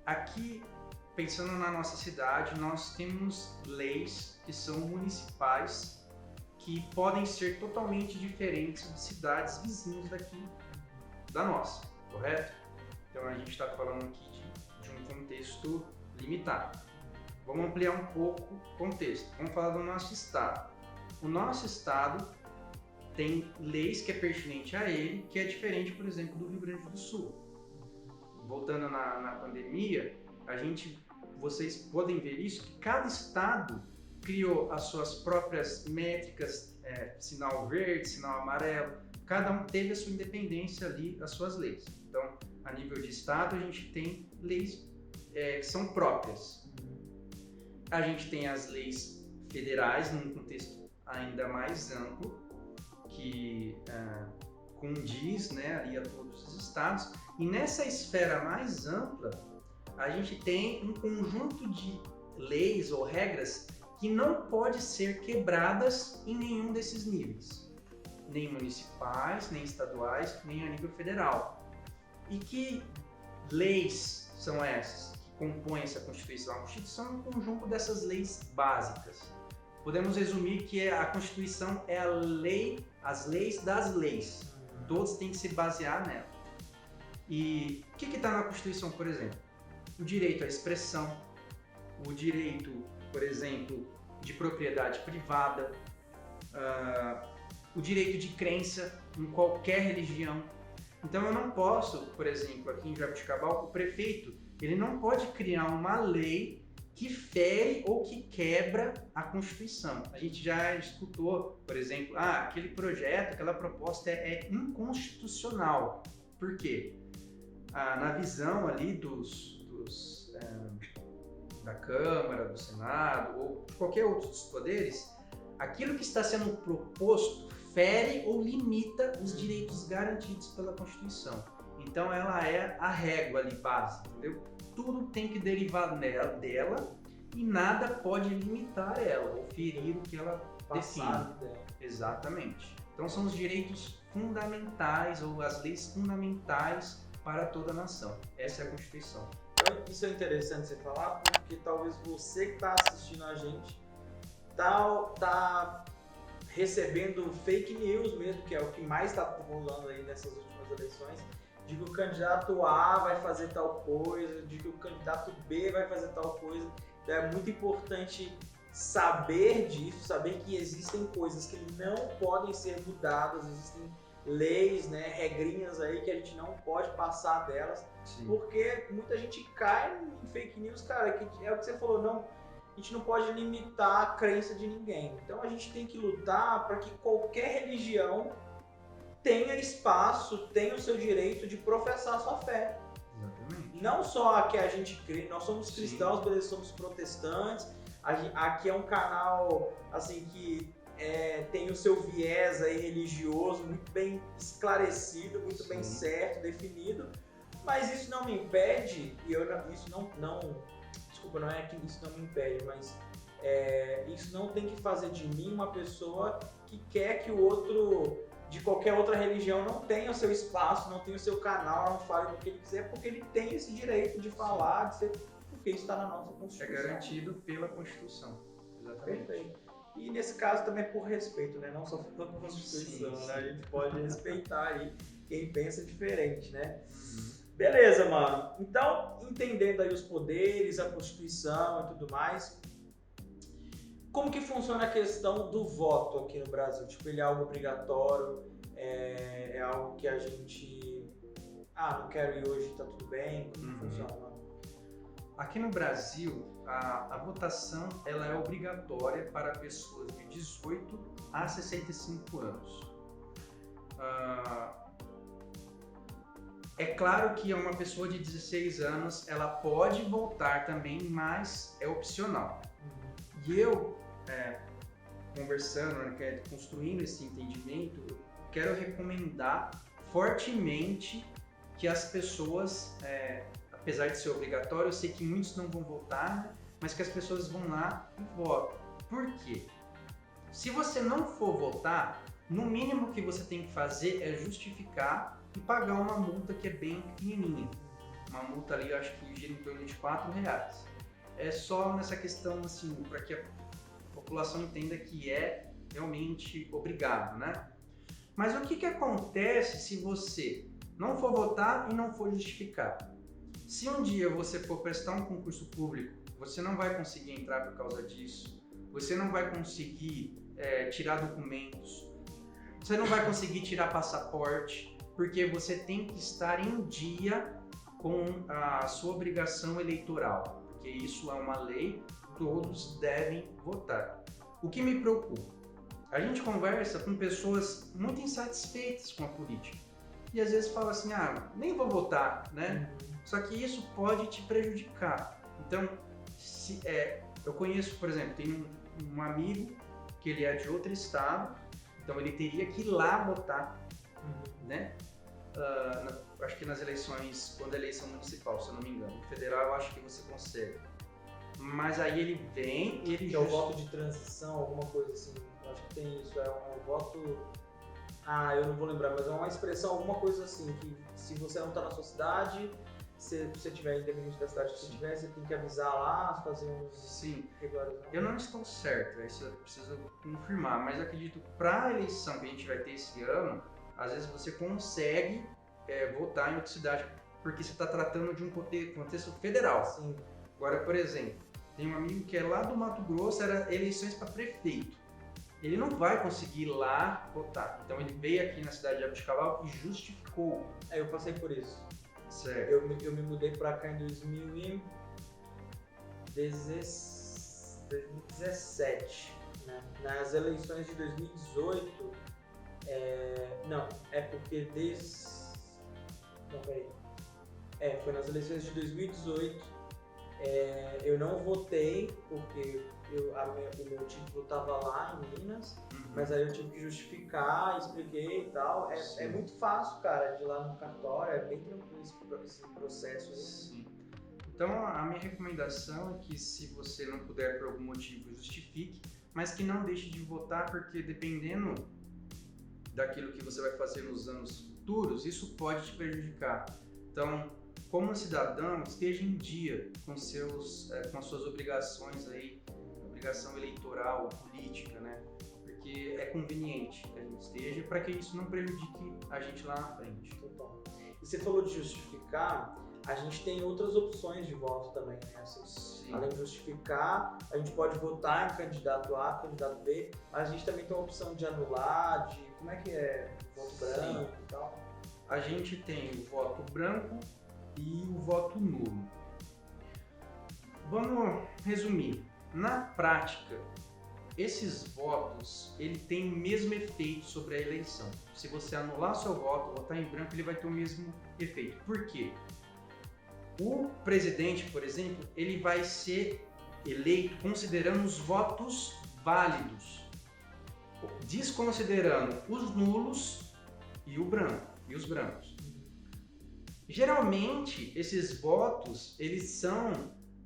Aqui, pensando na nossa cidade, nós temos leis que são municipais, que podem ser totalmente diferentes de cidades vizinhas daqui da nossa, correto? Então a gente está falando aqui de um contexto limitado. Vamos ampliar um pouco o contexto. Vamos falar do nosso estado. O nosso estado tem leis que é pertinente a ele, que é diferente, por exemplo, do Rio Grande do Sul. Voltando na pandemia, vocês podem ver isso, que cada estado criou as suas próprias métricas, sinal verde, sinal amarelo, cada um teve a sua independência ali, as suas leis. Então, a nível de estado, a gente tem leis que são próprias. A gente tem as leis federais, num contexto ainda mais amplo, que condiz, né, ali a todos os estados. E nessa esfera mais ampla, a gente tem um conjunto de leis ou regras que não pode ser quebradas em nenhum desses níveis, nem municipais, nem estaduais, nem a nível federal. E que leis são essas que compõem essa Constituição? A Constituição é um conjunto dessas leis básicas. Podemos resumir que a Constituição é as leis das leis. Todos têm que se basear nela. E o que está na Constituição, por exemplo? O direito à expressão, o direito, por exemplo, de propriedade privada, o direito de crença em qualquer religião, Então eu não posso, por exemplo, aqui em Jaboticabal, o prefeito, ele não pode criar uma lei que fere ou que quebra a Constituição. A gente já escutou, por exemplo, aquele projeto, aquela proposta é inconstitucional. Por quê? Na visão ali da Câmara, do Senado ou de qualquer outro dos poderes, aquilo que está sendo proposto fere ou limita os direitos garantidos pela Constituição. Então ela é a régua ali base, entendeu? Tudo tem que derivar dela e nada pode limitar ela ou ferir o que ela define. Exatamente. Então são os direitos fundamentais ou as leis fundamentais para toda a nação. Essa é a Constituição. Então, isso é interessante você falar, porque talvez você que está assistindo a gente tá recebendo fake news mesmo, que é o que mais está rolando aí nessas últimas eleições, de que o candidato A vai fazer tal coisa, de que o candidato B vai fazer tal coisa. Então é muito importante saber disso, saber que existem coisas que não podem ser mudadas, existem leis, né, regrinhas aí que a gente não pode passar delas. Sim. Porque muita gente cai em fake news, cara, que é o que você falou, não, a gente não pode limitar a crença de ninguém. Então a gente tem que lutar para que qualquer religião tenha espaço, tenha o seu direito de professar a sua fé. Exatamente. Não só a que a gente crê, nós somos cristãos, Sim. beleza, somos protestantes, aqui é um canal assim que tem o seu viés aí religioso muito bem esclarecido, muito Sim. bem certo, definido, mas isso não me impede, desculpa, não é que isso não me impede, mas isso não tem que fazer de mim uma pessoa que quer que o outro, de qualquer outra religião, não tenha o seu espaço, não tenha o seu canal, não fale do que ele quiser, porque ele tem esse direito de falar, de ser, porque isso está na nossa Constituição. É garantido pela Constituição. Exatamente. Perfeito. E nesse caso também por respeito, né? Não só pela Constituição, sim, né? A gente pode respeitar aí quem pensa diferente, né? Uhum. Beleza, mano. Então, entendendo aí os poderes, a Constituição e tudo mais, como que funciona a questão do voto aqui no Brasil? Tipo, ele é algo obrigatório? É algo que a gente... não quero ir hoje, tá tudo bem? Como funciona, mano? Aqui no Brasil, a votação ela é obrigatória para pessoas de 18 a 65 anos. É claro que uma pessoa de 16 anos ela pode votar também, mas é opcional. E eu, conversando, construindo esse entendimento, eu quero recomendar fortemente que as pessoas, apesar de ser obrigatório, eu sei que muitos não vão votar, né? Mas que as pessoas vão lá e votam. Por quê? Se você não for votar, no mínimo que você tem que fazer é justificar e pagar uma multa que é bem pequenininha. Uma multa ali, eu acho que gira em torno de R$4. É só nessa questão, assim, para que a população entenda que é realmente obrigado, né? Mas o que acontece se você não for votar e não for justificar? Se um dia você for prestar um concurso público, você não vai conseguir entrar por causa disso, você não vai conseguir tirar documentos, você não vai conseguir tirar passaporte, porque você tem que estar em dia com a sua obrigação eleitoral, porque isso é uma lei, todos devem votar. O que me preocupa? A gente conversa com pessoas muito insatisfeitas com a política e às vezes fala assim, nem vou votar, né? Só que isso pode te prejudicar. Então, eu conheço, por exemplo, tem um amigo que ele é de outro estado, então ele teria que ir lá votar, né? Acho que nas eleições, quando é eleição municipal, se eu não me engano, no federal eu acho que você consegue. Mas aí ele vem e ele... Que é o voto de transição, alguma coisa assim, eu acho que tem isso, é um voto... eu não vou lembrar, mas é uma expressão, alguma coisa assim, que se você não está na sua cidade, se você tiver, independente da cidade que você tiver, você tem que avisar lá, fazer uns... Sim, eu não estou certo, isso eu preciso confirmar, mas eu acredito que para a eleição que a gente vai ter esse ano, às vezes você consegue votar em outra cidade, porque você está tratando de um contexto federal. Sim. Agora, por exemplo, tem um amigo que é lá do Mato Grosso, era eleições para prefeito. ele não vai conseguir ir lá votar. Então ele veio aqui na cidade de Jaboticabal e justificou. Eu passei por isso. Certo. Eu me mudei pra cá em 2017, né? Nas eleições de 2018, não, é porque não, peraí. Foi nas eleições de 2018, eu não votei porque o meu título estava lá em Minas, mas aí eu tive que justificar, expliquei e tal. É muito fácil, cara, de ir lá no cartório, é bem tranquilo esse processo aí. Sim. Então a minha recomendação é que se você não puder por algum motivo, justifique, mas que não deixe de votar, porque dependendo daquilo que você vai fazer nos anos futuros, isso pode te prejudicar. Então, como cidadão, esteja em dia com as suas obrigações aí, obrigação eleitoral, política, né? Porque é conveniente que a gente esteja para que isso não prejudique a gente lá na frente. Total. E você falou de justificar, a gente tem outras opções de voto também, né? Assim, além de justificar, a gente pode votar em candidato A, candidato B, mas a gente também tem a opção de anular, de como é que é, voto branco e tal. A gente tem o voto branco e o voto nulo. Vamos resumir. Na prática, esses votos ele tem o mesmo efeito sobre a eleição. Se você anular seu voto, votar em branco, ele vai ter o mesmo efeito. Por quê? O presidente, por exemplo, ele vai ser eleito considerando os votos válidos, desconsiderando os nulos e os brancos. Geralmente, esses votos, eles são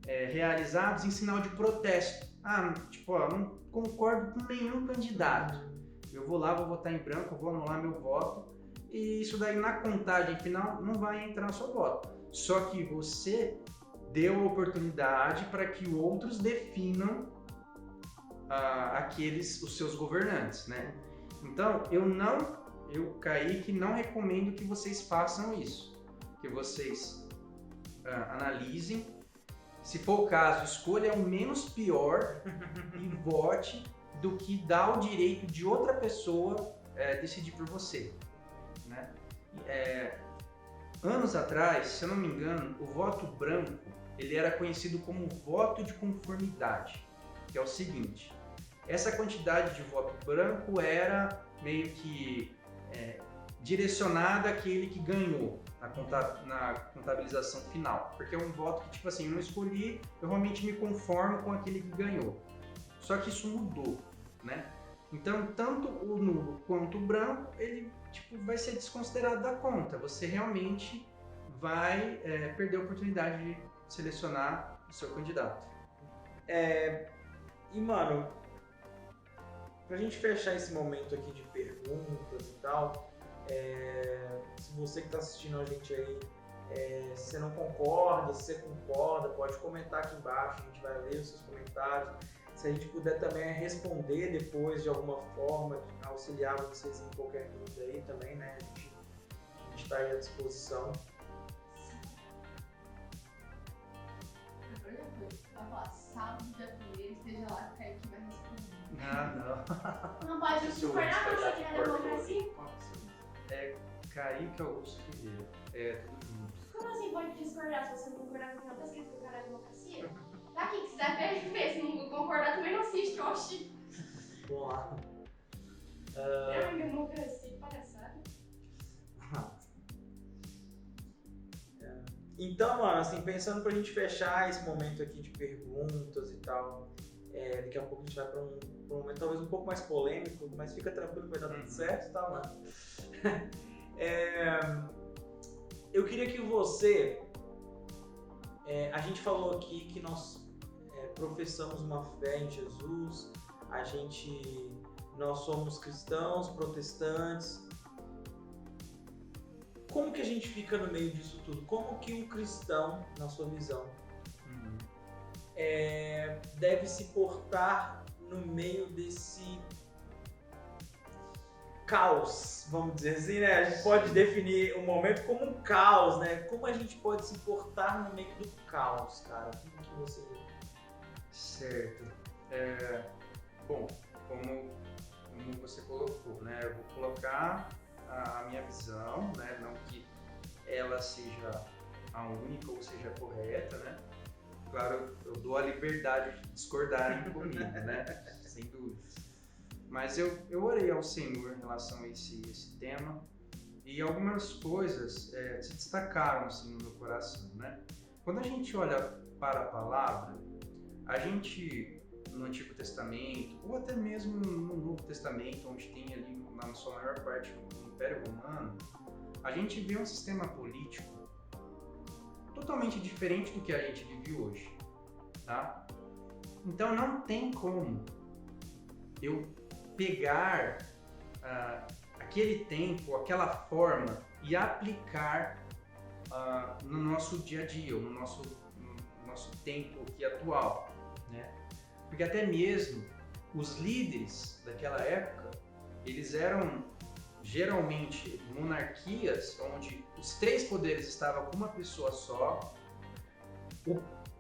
realizados em sinal de protesto. Não concordo com nenhum candidato. Eu vou lá, vou votar em branco, vou anular meu voto. E isso daí, na contagem final, não vai entrar no seu voto. Só que você deu a oportunidade para que outros definam os seus governantes, né? Então, eu, Kaique, não recomendo que vocês façam isso. Que vocês analisem. Se for o caso, escolha o menos pior e vote do que dar o direito de outra pessoa decidir por você, né? Anos atrás, se eu não me engano, o voto branco ele era conhecido como voto de conformidade, que é o seguinte: essa quantidade de voto branco era meio que direcionada àquele que ganhou na contabilização final, porque é um voto que, tipo assim, eu não escolhi, eu realmente me conformo com aquele que ganhou. Só que isso mudou, né? Então, tanto o nulo quanto o branco, ele vai ser desconsiderado da conta. Você realmente vai perder a oportunidade de selecionar o seu candidato. E, mano, pra gente fechar esse momento aqui de perguntas e tal, se você que tá assistindo a gente aí, se você não concorda, se você concorda, pode comentar aqui embaixo, a gente vai ler os seus comentários. Se a gente puder também responder depois de alguma forma, auxiliar vocês em qualquer dúvida aí também, né? A gente está aí à disposição. Por exemplo, vai falar sábado, dia 1º, esteja lá, que o Kaique vai responder. Não. Não pode discordar, mas aqui na democracia? Kaique Augusto Ferreira. Tudo junto. Como assim pode discordar se você não concordar com o que ela tá escrito no canal da democracia? Daqui que se der PRP, se não concordar também não assiste, oxi. Vamos lá. Democracia, palhaçada. Então, mano, assim, pensando pra gente fechar esse momento aqui de perguntas e tal, daqui a pouco a gente vai pra um momento talvez um pouco mais polêmico, mas fica tranquilo que vai dar tudo certo, tá, mano? Eu queria que você... a gente falou aqui que nós professamos uma fé em Jesus, nós somos cristãos, protestantes. Como que a gente fica no meio disso tudo? Como que um cristão, na sua visão, deve se portar no meio desse caos, vamos dizer assim, né? A gente pode definir o momento como um caos, né? Como a gente pode se portar no meio do caos, cara? Como que você vê? Certo. Bom, como como você colocou, né? Eu vou colocar a minha visão, né? Não que ela seja a única ou seja correta, né? Claro, eu dou a liberdade de discordarem comigo, né? Sem dúvidas. Mas eu orei ao Senhor em relação a esse tema e algumas coisas se destacaram assim, no meu coração, né? Quando a gente olha para a palavra, a gente, no Antigo Testamento, ou até mesmo no Novo Testamento, onde tem ali, na sua maior parte, o Império Romano, a gente vê um sistema político totalmente diferente do que a gente vive hoje, tá? Então não tem como eu pegar aquele tempo, aquela forma e aplicar no nosso dia a dia, ou no nosso tempo aqui atual, né? Porque até mesmo os líderes daquela época, eles eram geralmente monarquias onde os três poderes estavam com uma pessoa só,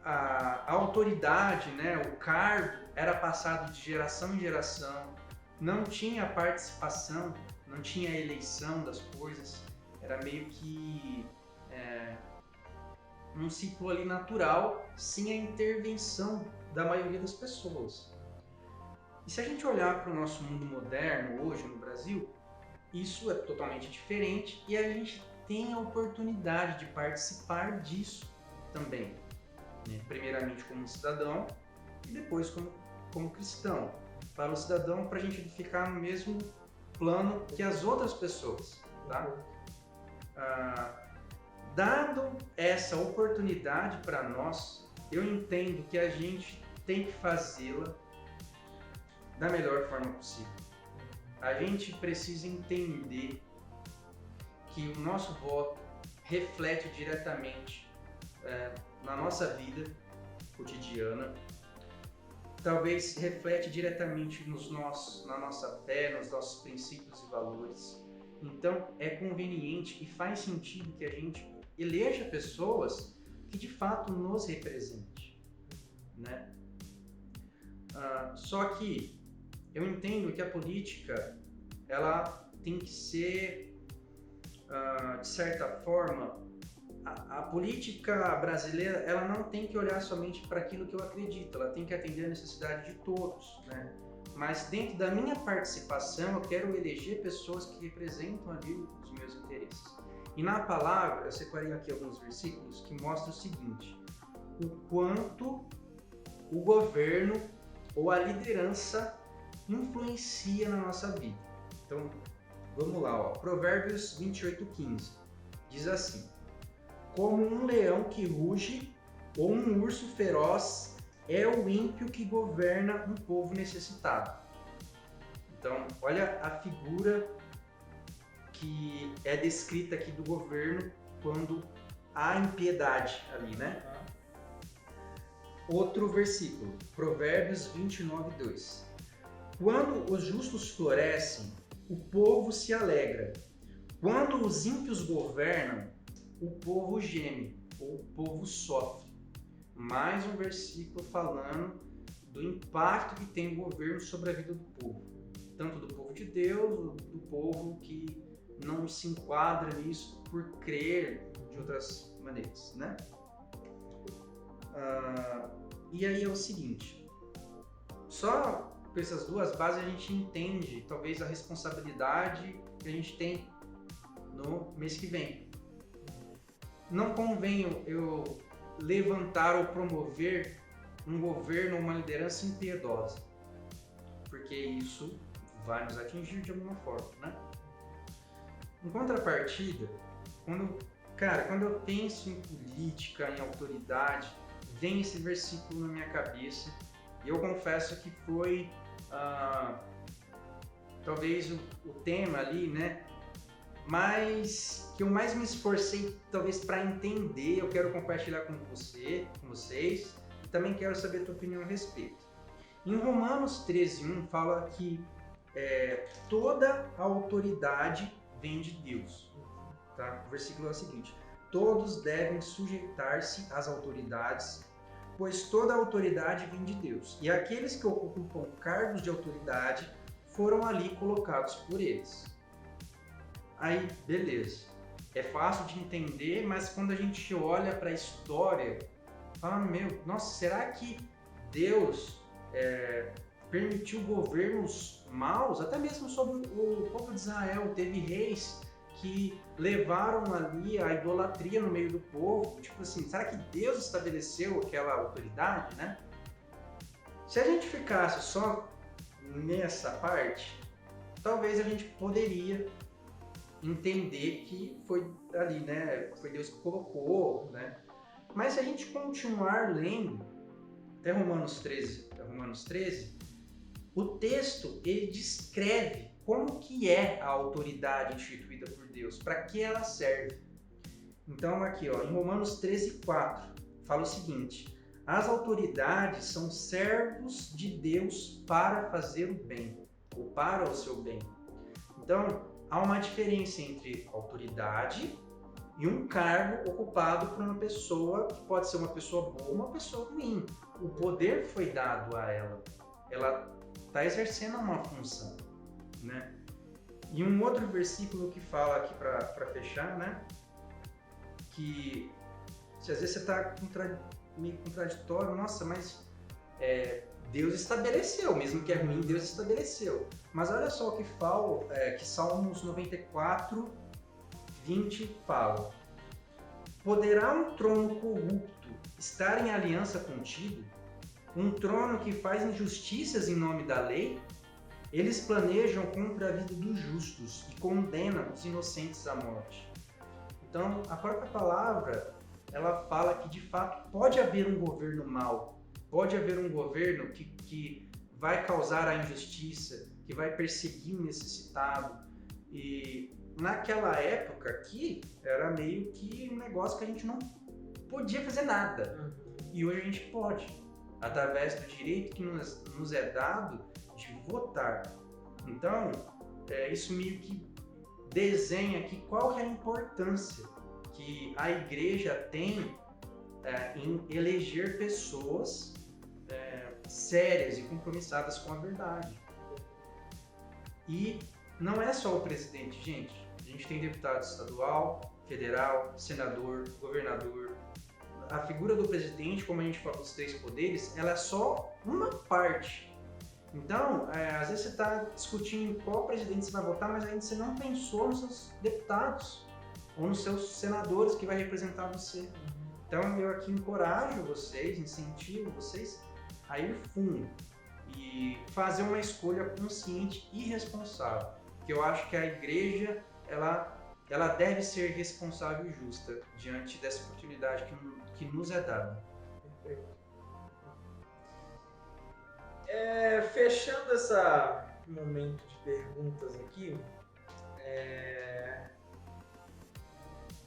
a autoridade, né, o cargo era passado de geração em geração, não tinha participação, não tinha eleição das coisas, era meio que um ciclo ali natural, sem a intervenção da maioria das pessoas. E se a gente olhar para o nosso mundo moderno hoje no Brasil, isso é totalmente diferente e a gente tem a oportunidade de participar disso também, né? Primeiramente como cidadão e depois como cristão. Para o cidadão, para a gente ficar no mesmo plano que as outras pessoas, tá? Dado essa oportunidade para nós, eu entendo que a gente tem que fazê-la da melhor forma possível. A gente precisa entender que o nosso voto reflete diretamente na nossa vida cotidiana, talvez reflete diretamente na nossa fé, nos nossos princípios e valores. Então é conveniente e faz sentido que a gente eleja pessoas que de fato nos representem, né? Só que eu entendo que a política ela tem que ser, de certa forma, a política brasileira ela não tem que olhar somente para aquilo que eu acredito, ela tem que atender a necessidade de todos, né? Mas dentro da minha participação eu quero eleger pessoas que representam ali os meus interesses. E na palavra, eu separei aqui alguns versículos que mostram o seguinte: o quanto o governo ou a liderança influencia na nossa vida. Então, vamos lá, ó. Provérbios 28:15 diz assim: como um leão que ruge ou um urso feroz é o ímpio que governa um povo necessitado. Então, olha a figura que é descrita aqui do governo quando há impiedade ali, né? Outro versículo, Provérbios 29:2. Quando os justos florescem, o povo se alegra. Quando os ímpios governam, o povo geme, ou o povo sofre. Mais um versículo falando do impacto que tem o governo sobre a vida do povo. Tanto do povo de Deus, do povo que não se enquadra nisso por crer de outras maneiras, né? E aí é o seguinte, só com essas duas bases a gente entende talvez a responsabilidade que a gente tem no mês que vem. Não convém eu levantar ou promover um governo ou uma liderança impiedosa, porque isso vai nos atingir de alguma forma, né? Em contrapartida, quando eu penso em política, em autoridade, vem esse versículo na minha cabeça e eu confesso que foi talvez o tema ali, né? Mas que eu mais me esforcei talvez para entender, eu quero compartilhar com vocês e também quero saber a tua opinião a respeito. Em Romanos 13:1 fala que toda a autoridade vem de Deus, tá? O versículo é o seguinte: todos devem sujeitar-se às autoridades, pois toda a autoridade vem de Deus. E aqueles que ocupam cargos de autoridade foram ali colocados por eles. Aí, beleza. É fácil de entender, mas quando a gente olha para a história, fala, nossa, será que Deus permitiu governos maus, até mesmo sobre o povo de Israel? Teve reis que levaram ali a idolatria no meio do povo. Tipo assim, será que Deus estabeleceu aquela autoridade, né? Se a gente ficasse só nessa parte, talvez a gente poderia entender que foi ali, né? Foi Deus que colocou, né? Mas se a gente continuar lendo até Romanos 13, o texto ele descreve como que é a autoridade instituída por Deus, para que ela serve. Então aqui, ó, em Romanos 13:4, fala o seguinte: as autoridades são servos de Deus para fazer o bem, ou para o seu bem. Então, há uma diferença entre autoridade e um cargo ocupado por uma pessoa que pode ser uma pessoa boa ou uma pessoa ruim. O poder foi dado a ela. Ela está exercendo uma função, né? E um outro versículo que fala aqui para fechar, né? Que se às vezes você está meio contraditório, nossa, mas Deus estabeleceu, mesmo que é ruim, Deus estabeleceu. Mas olha só o que fala, que Salmos 94, 20 fala: poderá um trono corrupto estar em aliança contigo? Um trono que faz injustiças em nome da lei? Eles planejam contra a vida dos justos e condenam os inocentes à morte. Então, a própria palavra, ela fala que de fato pode haver um governo mau, pode haver um governo que vai causar a injustiça, que vai perseguir o necessitado. E naquela época aqui, era meio que um negócio que a gente não podia fazer nada. E hoje a gente pode, através do direito que nos é dado de votar. Então, isso meio que desenha aqui qual que é a importância que a igreja tem em eleger pessoas sérias e compromissadas com a verdade. E não é só o presidente, gente. A gente tem deputado estadual, federal, senador, governador. A figura do presidente, como a gente fala dos 3 poderes, ela é só uma parte. Então, às vezes você está discutindo qual presidente você vai votar, mas ainda você não pensou nos seus deputados ou nos seus senadores que vai representar você. Então, eu aqui encorajo vocês, incentivo vocês a ir fundo e fazer uma escolha consciente e responsável. Porque eu acho que a igreja, ela deve ser responsável e justa diante dessa oportunidade que nos é dada. Perfeito. Fechando esse momento de perguntas aqui,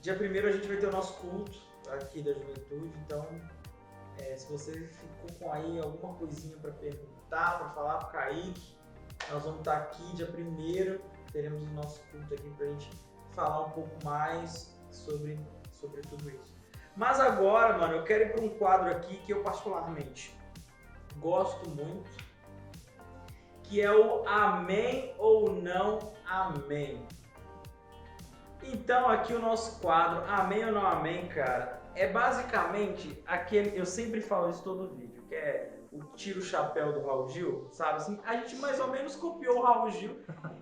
dia 1º a gente vai ter o nosso culto aqui da juventude, então se você ficou com aí alguma coisinha para perguntar, para falar para o Kaique, nós vamos estar aqui dia 1º, teremos o nosso culto aqui para a gente falar um pouco mais sobre tudo isso. Mas agora, mano, eu quero ir para um quadro aqui que eu particularmente gosto muito, que é o amém ou não amém. Então aqui o nosso quadro, amém ou não amém, cara, é basicamente aquele, eu sempre falo isso todo vídeo, que é o tira o chapéu do Raul Gil, sabe assim? A gente mais ou menos copiou o Raul Gil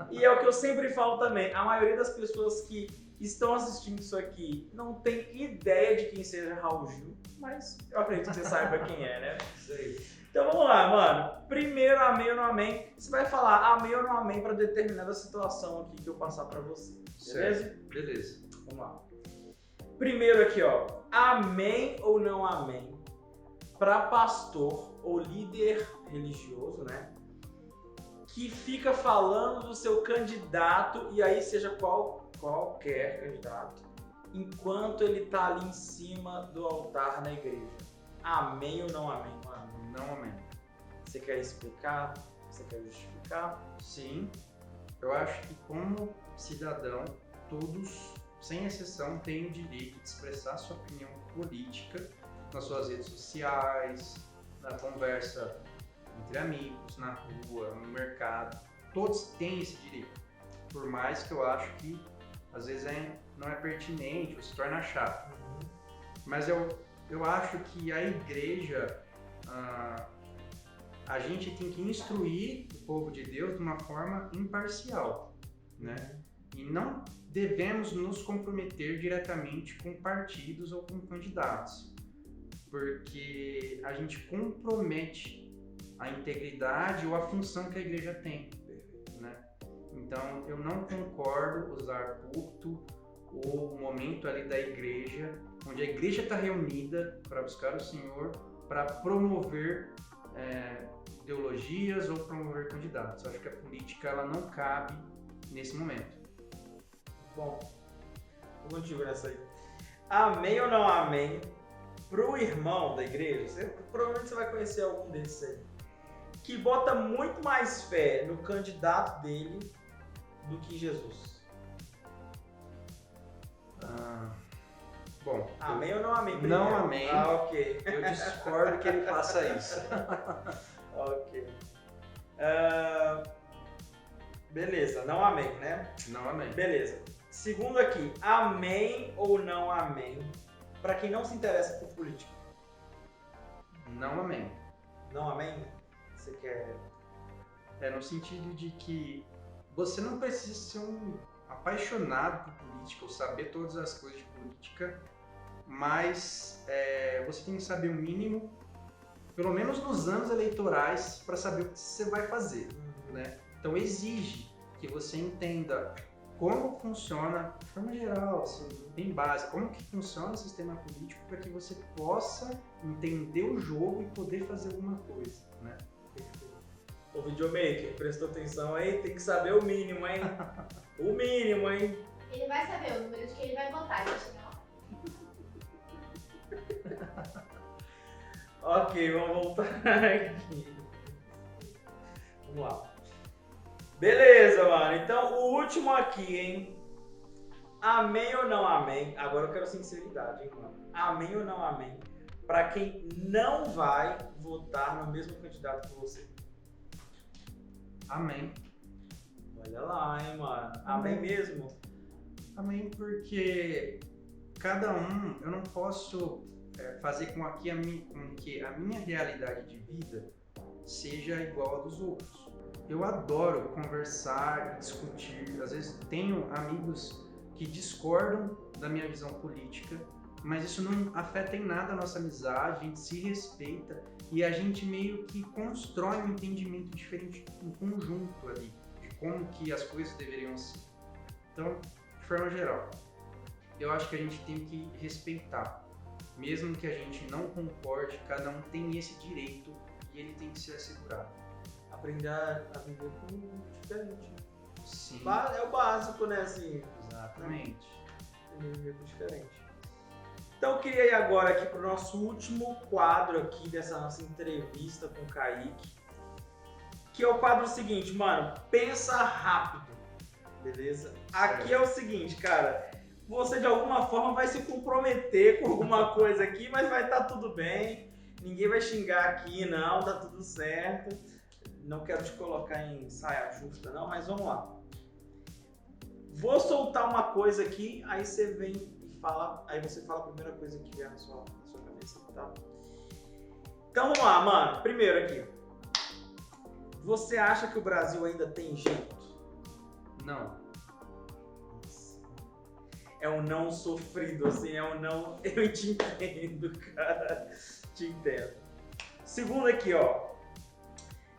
e é o que eu sempre falo também, a maioria das pessoas que estão assistindo isso aqui não tem ideia de quem seja Raul Gil, mas eu acredito que você saiba quem é, né? Isso aí. Então vamos lá, mano. Primeiro, amém ou não amém. Você vai falar amém ou não amém para determinada situação aqui que eu passar para você. Beleza? Certo. Beleza. Vamos lá. Primeiro aqui, ó. Amém ou não amém para pastor ou líder religioso, né? Que fica falando do seu candidato, e aí seja qualquer candidato, enquanto ele tá ali em cima do altar na igreja. Amém ou não amém, mano? Não amém. Você quer explicar? Você quer justificar? Sim, eu acho que como cidadão, todos, sem exceção, têm o direito de expressar sua opinião política nas suas redes sociais, na conversa entre amigos, na rua, no mercado. todos têm esse direito. Por mais que eu acho que às vezes não é pertinente ou se torna chato. Mas eu acho que a igreja, a gente tem que instruir o povo de Deus de uma forma imparcial, né? E não devemos nos comprometer diretamente com partidos ou com candidatos, porque a gente compromete a integridade ou a função que a igreja tem, né? Então, eu não concordo usar púlpito ou o momento ali da igreja, onde a igreja está reunida para buscar o Senhor, para promover ideologias ou promover candidatos. Eu acho que a política ela não cabe nesse momento. Bom, vou contigo nessa aí. Amém ou não amém? Pro irmão da igreja, provavelmente você vai conhecer algum desses aí, que bota muito mais fé no candidato dele do que Jesus. Bom, amém ou não amém? Primeiro? Não amém. Ok. Eu discordo que ele faça isso. Ok. Beleza, não amém, né? Não amém. Beleza. Segundo aqui, amém ou não amém? Para quem não se interessa por política. Não amém. Não amém? Você quer... no sentido de que você não precisa ser um apaixonado por política ou saber todas as coisas de política, mas você tem que saber o mínimo, pelo menos nos anos eleitorais, para saber o que você vai fazer, né? Então exige que você entenda como funciona, de forma geral, assim, bem básica, como que funciona o sistema político para que você possa entender o jogo e poder fazer alguma coisa, né? O videomaker, prestou atenção aí? Tem que saber o mínimo, hein? O mínimo, hein? Ele vai saber o número de quem ele vai votar, ele vai chegar lá. Ok, vamos voltar aqui. Vamos lá. Beleza, mano. Então, o último aqui, hein? Amém ou não amém? Agora eu quero sinceridade, hein, mano? Amém ou não amém? Pra quem não vai votar no mesmo candidato que você. Amém. Olha lá, hein, mano. Amém mesmo? Amém, porque cada um, eu não posso fazer com que a minha realidade de vida seja igual a dos outros. Eu adoro conversar, discutir. Às vezes tenho amigos que discordam da minha visão política, mas isso não afeta em nada a nossa amizade, a gente se respeita e a gente meio que constrói um entendimento diferente em conjunto ali, de como que as coisas deveriam ser. Então, de forma geral, eu acho que a gente tem que respeitar. Mesmo que a gente não concorde, cada um tem esse direito e ele tem que ser assegurado. Aprender a viver com diferente. Sim. É o básico, né? Assim, exatamente. Viver com diferente. Então eu queria ir agora aqui para o nosso último quadro aqui dessa nossa entrevista com o Kaique. Que é o quadro seguinte, mano. Pensa rápido. Beleza? Aqui é o seguinte, cara. Você de alguma forma vai se comprometer com alguma coisa aqui, mas vai estar tudo bem. Ninguém vai xingar aqui, não. Tá tudo certo. Não quero te colocar em saia justa, não, mas vamos lá. Vou soltar uma coisa aqui, aí você vem e fala, aí você fala a primeira coisa que vier na sua cabeça, tá? Então vamos lá, mano. Primeiro aqui. Você acha que o Brasil ainda tem jeito? Não. É um não sofrido, assim, é um não... Eu te entendo, cara. Te entendo. Segundo aqui, ó.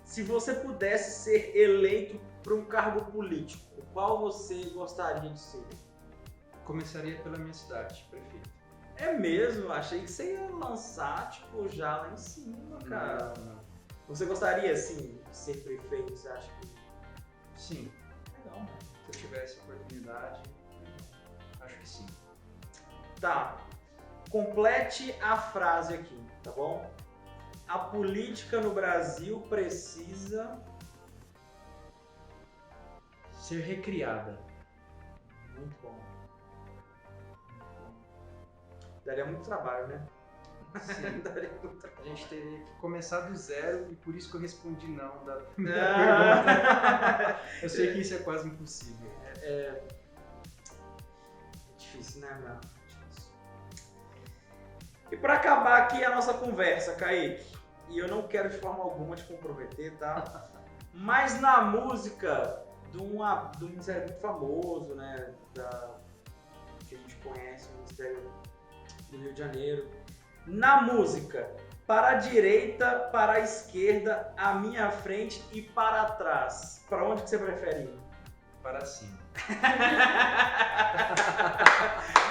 Se você pudesse ser eleito para um cargo político, qual você gostaria de ser? Começaria pela minha cidade, prefeito. É mesmo? Achei que você ia lançar, tipo, já lá em cima, cara. Não. Você gostaria, assim, de ser prefeito? Você acha que... Sim. Legal, mano. Se eu tivesse oportunidade, acho que sim. Tá. Complete a frase aqui, tá bom? A política no Brasil precisa... ser recriada. Muito bom. Daria muito trabalho, né? Sim. Daria muito A gente teria que começar do zero e por isso que eu respondi não da primeira trabalho. pergunta. Eu sei que isso é quase impossível. É difícil, né, meu? Difícil. E pra acabar aqui a nossa conversa, Kaique, e eu não quero de forma alguma te comprometer, tá? Mas na música de um ministério muito famoso, né, que a gente conhece, o Ministério do Rio de Janeiro. Na música, para a direita, para a esquerda, à minha frente e para trás. Para onde que você prefere ir? Para cima.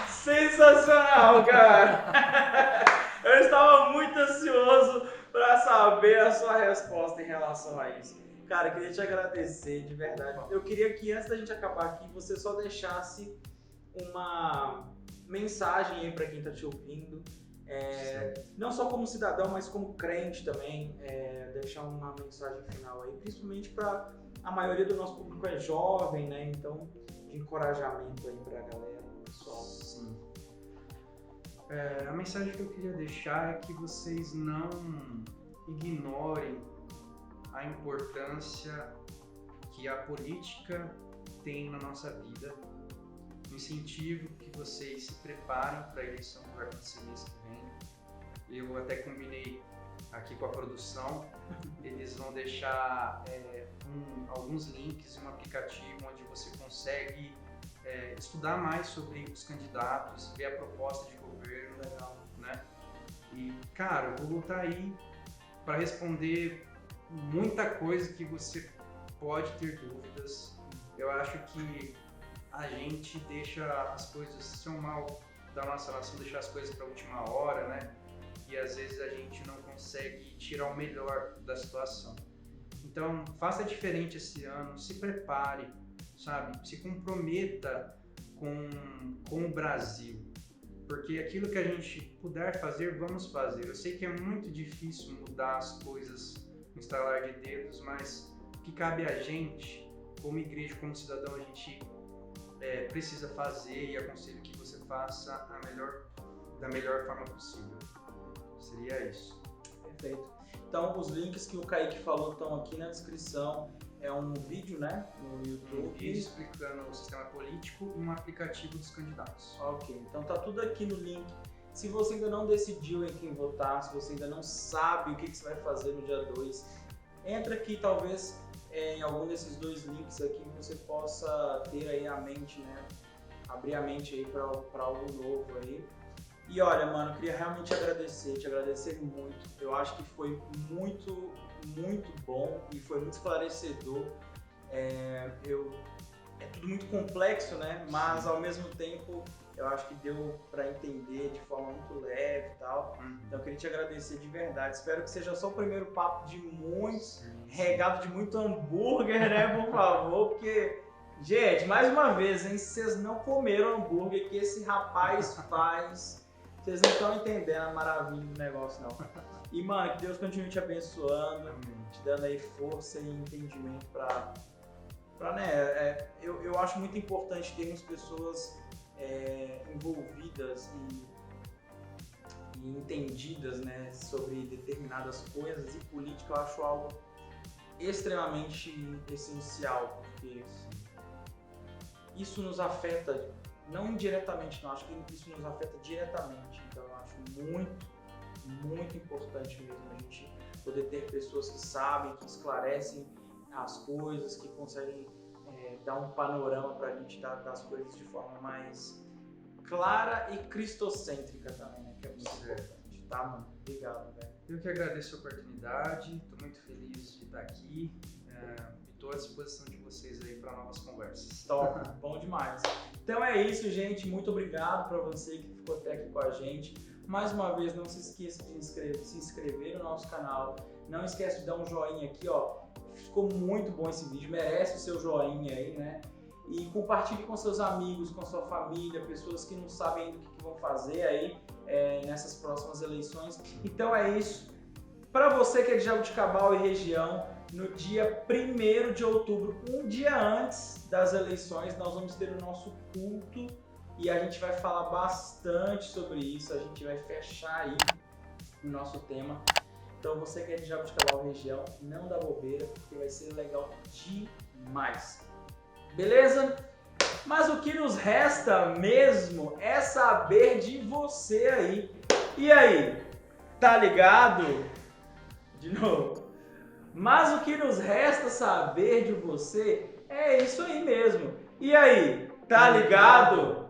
Sensacional, cara! Eu estava muito ansioso para saber a sua resposta em relação a isso. Cara, eu queria te agradecer, de verdade. Eu queria que antes da gente acabar aqui, você só deixasse uma mensagem aí para quem está te ouvindo. Não só como cidadão, mas como crente também. Deixar uma mensagem final aí, principalmente para a maioria do nosso público é jovem, né? Então, de encorajamento aí para a galera, pessoal. Sim. A mensagem que eu queria deixar é que vocês não ignorem a importância que a política tem na nossa vida. Incentivo que vocês se preparem para a eleição que vai acontecer mês que vem. Eu até combinei aqui com a produção, eles vão deixar alguns links em um aplicativo onde você consegue estudar mais sobre os candidatos, ver a proposta de governo, né? E, cara, eu vou estar aí para responder muita coisa que você pode ter dúvidas. Eu acho que a gente deixa as coisas, se é um mal da nossa nação, deixar as coisas para a última hora, né? E às vezes a gente não consegue tirar o melhor da situação. Então, faça diferente esse ano, se prepare, sabe? Se comprometa com o Brasil. Porque aquilo que a gente puder fazer, vamos fazer. Eu sei que é muito difícil mudar as coisas no estalar de dedos, mas o que cabe a gente, como igreja, como cidadão, a gente precisa fazer, e aconselho que você faça da melhor forma possível. Seria isso. Perfeito. Então, os links que o Kaique falou estão aqui na descrição. É um vídeo, né, no YouTube. Um vídeo explicando o sistema político e um aplicativo dos candidatos. Ok, então tá tudo aqui no link. Se você ainda não decidiu em quem votar, se você ainda não sabe o que você vai fazer no dia 2, entra aqui, talvez em algum desses dois links aqui você possa ter aí a mente, né, abrir a mente aí para algo novo aí. E olha, mano, eu queria realmente te agradecer muito. Eu acho que foi muito, muito bom e foi muito esclarecedor. É tudo muito complexo, né? Mas ao mesmo tempo eu acho que deu para entender de forma muito leve e tal. Então eu queria te agradecer de verdade. Espero que seja só o primeiro papo de muitos, regado de muito hambúrguer, né? Por favor, porque, gente, mais uma vez, hein? Se vocês não comeram hambúrguer que esse rapaz faz, vocês não estão entendendo a maravilha do negócio, não. E, mano, que Deus continue te abençoando, te dando aí força e entendimento pra né, eu acho muito importante termos pessoas envolvidas e entendidas, né, sobre determinadas coisas, e política eu acho algo extremamente essencial, porque isso nos afeta, não indiretamente, não, acho que isso nos afeta diretamente. Então eu acho muito, muito importante mesmo a gente poder ter pessoas que sabem, que esclarecem as coisas, que conseguem dar um panorama para a gente das coisas de forma mais clara e cristocêntrica também, né? Que é muito importante, tá, mano? Obrigado, velho. Eu que agradeço a oportunidade, estou muito feliz de estar aqui e estou à disposição de vocês aí para novas conversas. Top, bom demais. Então é isso, gente. Muito obrigado para você que ficou até aqui com a gente. Mais uma vez, não se esqueça de se inscrever no nosso canal. Não esquece de dar um joinha aqui, ó. Ficou muito bom esse vídeo, merece o seu joinha aí, né? E compartilhe com seus amigos, com sua família, pessoas que não sabem ainda o que vão fazer aí nessas próximas eleições. Então é isso. Para você que é de Jaboticabal e região, no dia 1º de outubro, um dia antes das eleições, nós vamos ter o nosso culto e a gente vai falar bastante sobre isso. A gente vai fechar aí o nosso tema. Então você que é de Jabuticabal região, não dá bobeira, porque vai ser legal demais. Beleza? Mas o que nos resta mesmo é saber de você aí. E aí, tá ligado? De novo. Mas o que nos resta saber de você é isso aí mesmo. E aí, tá ligado?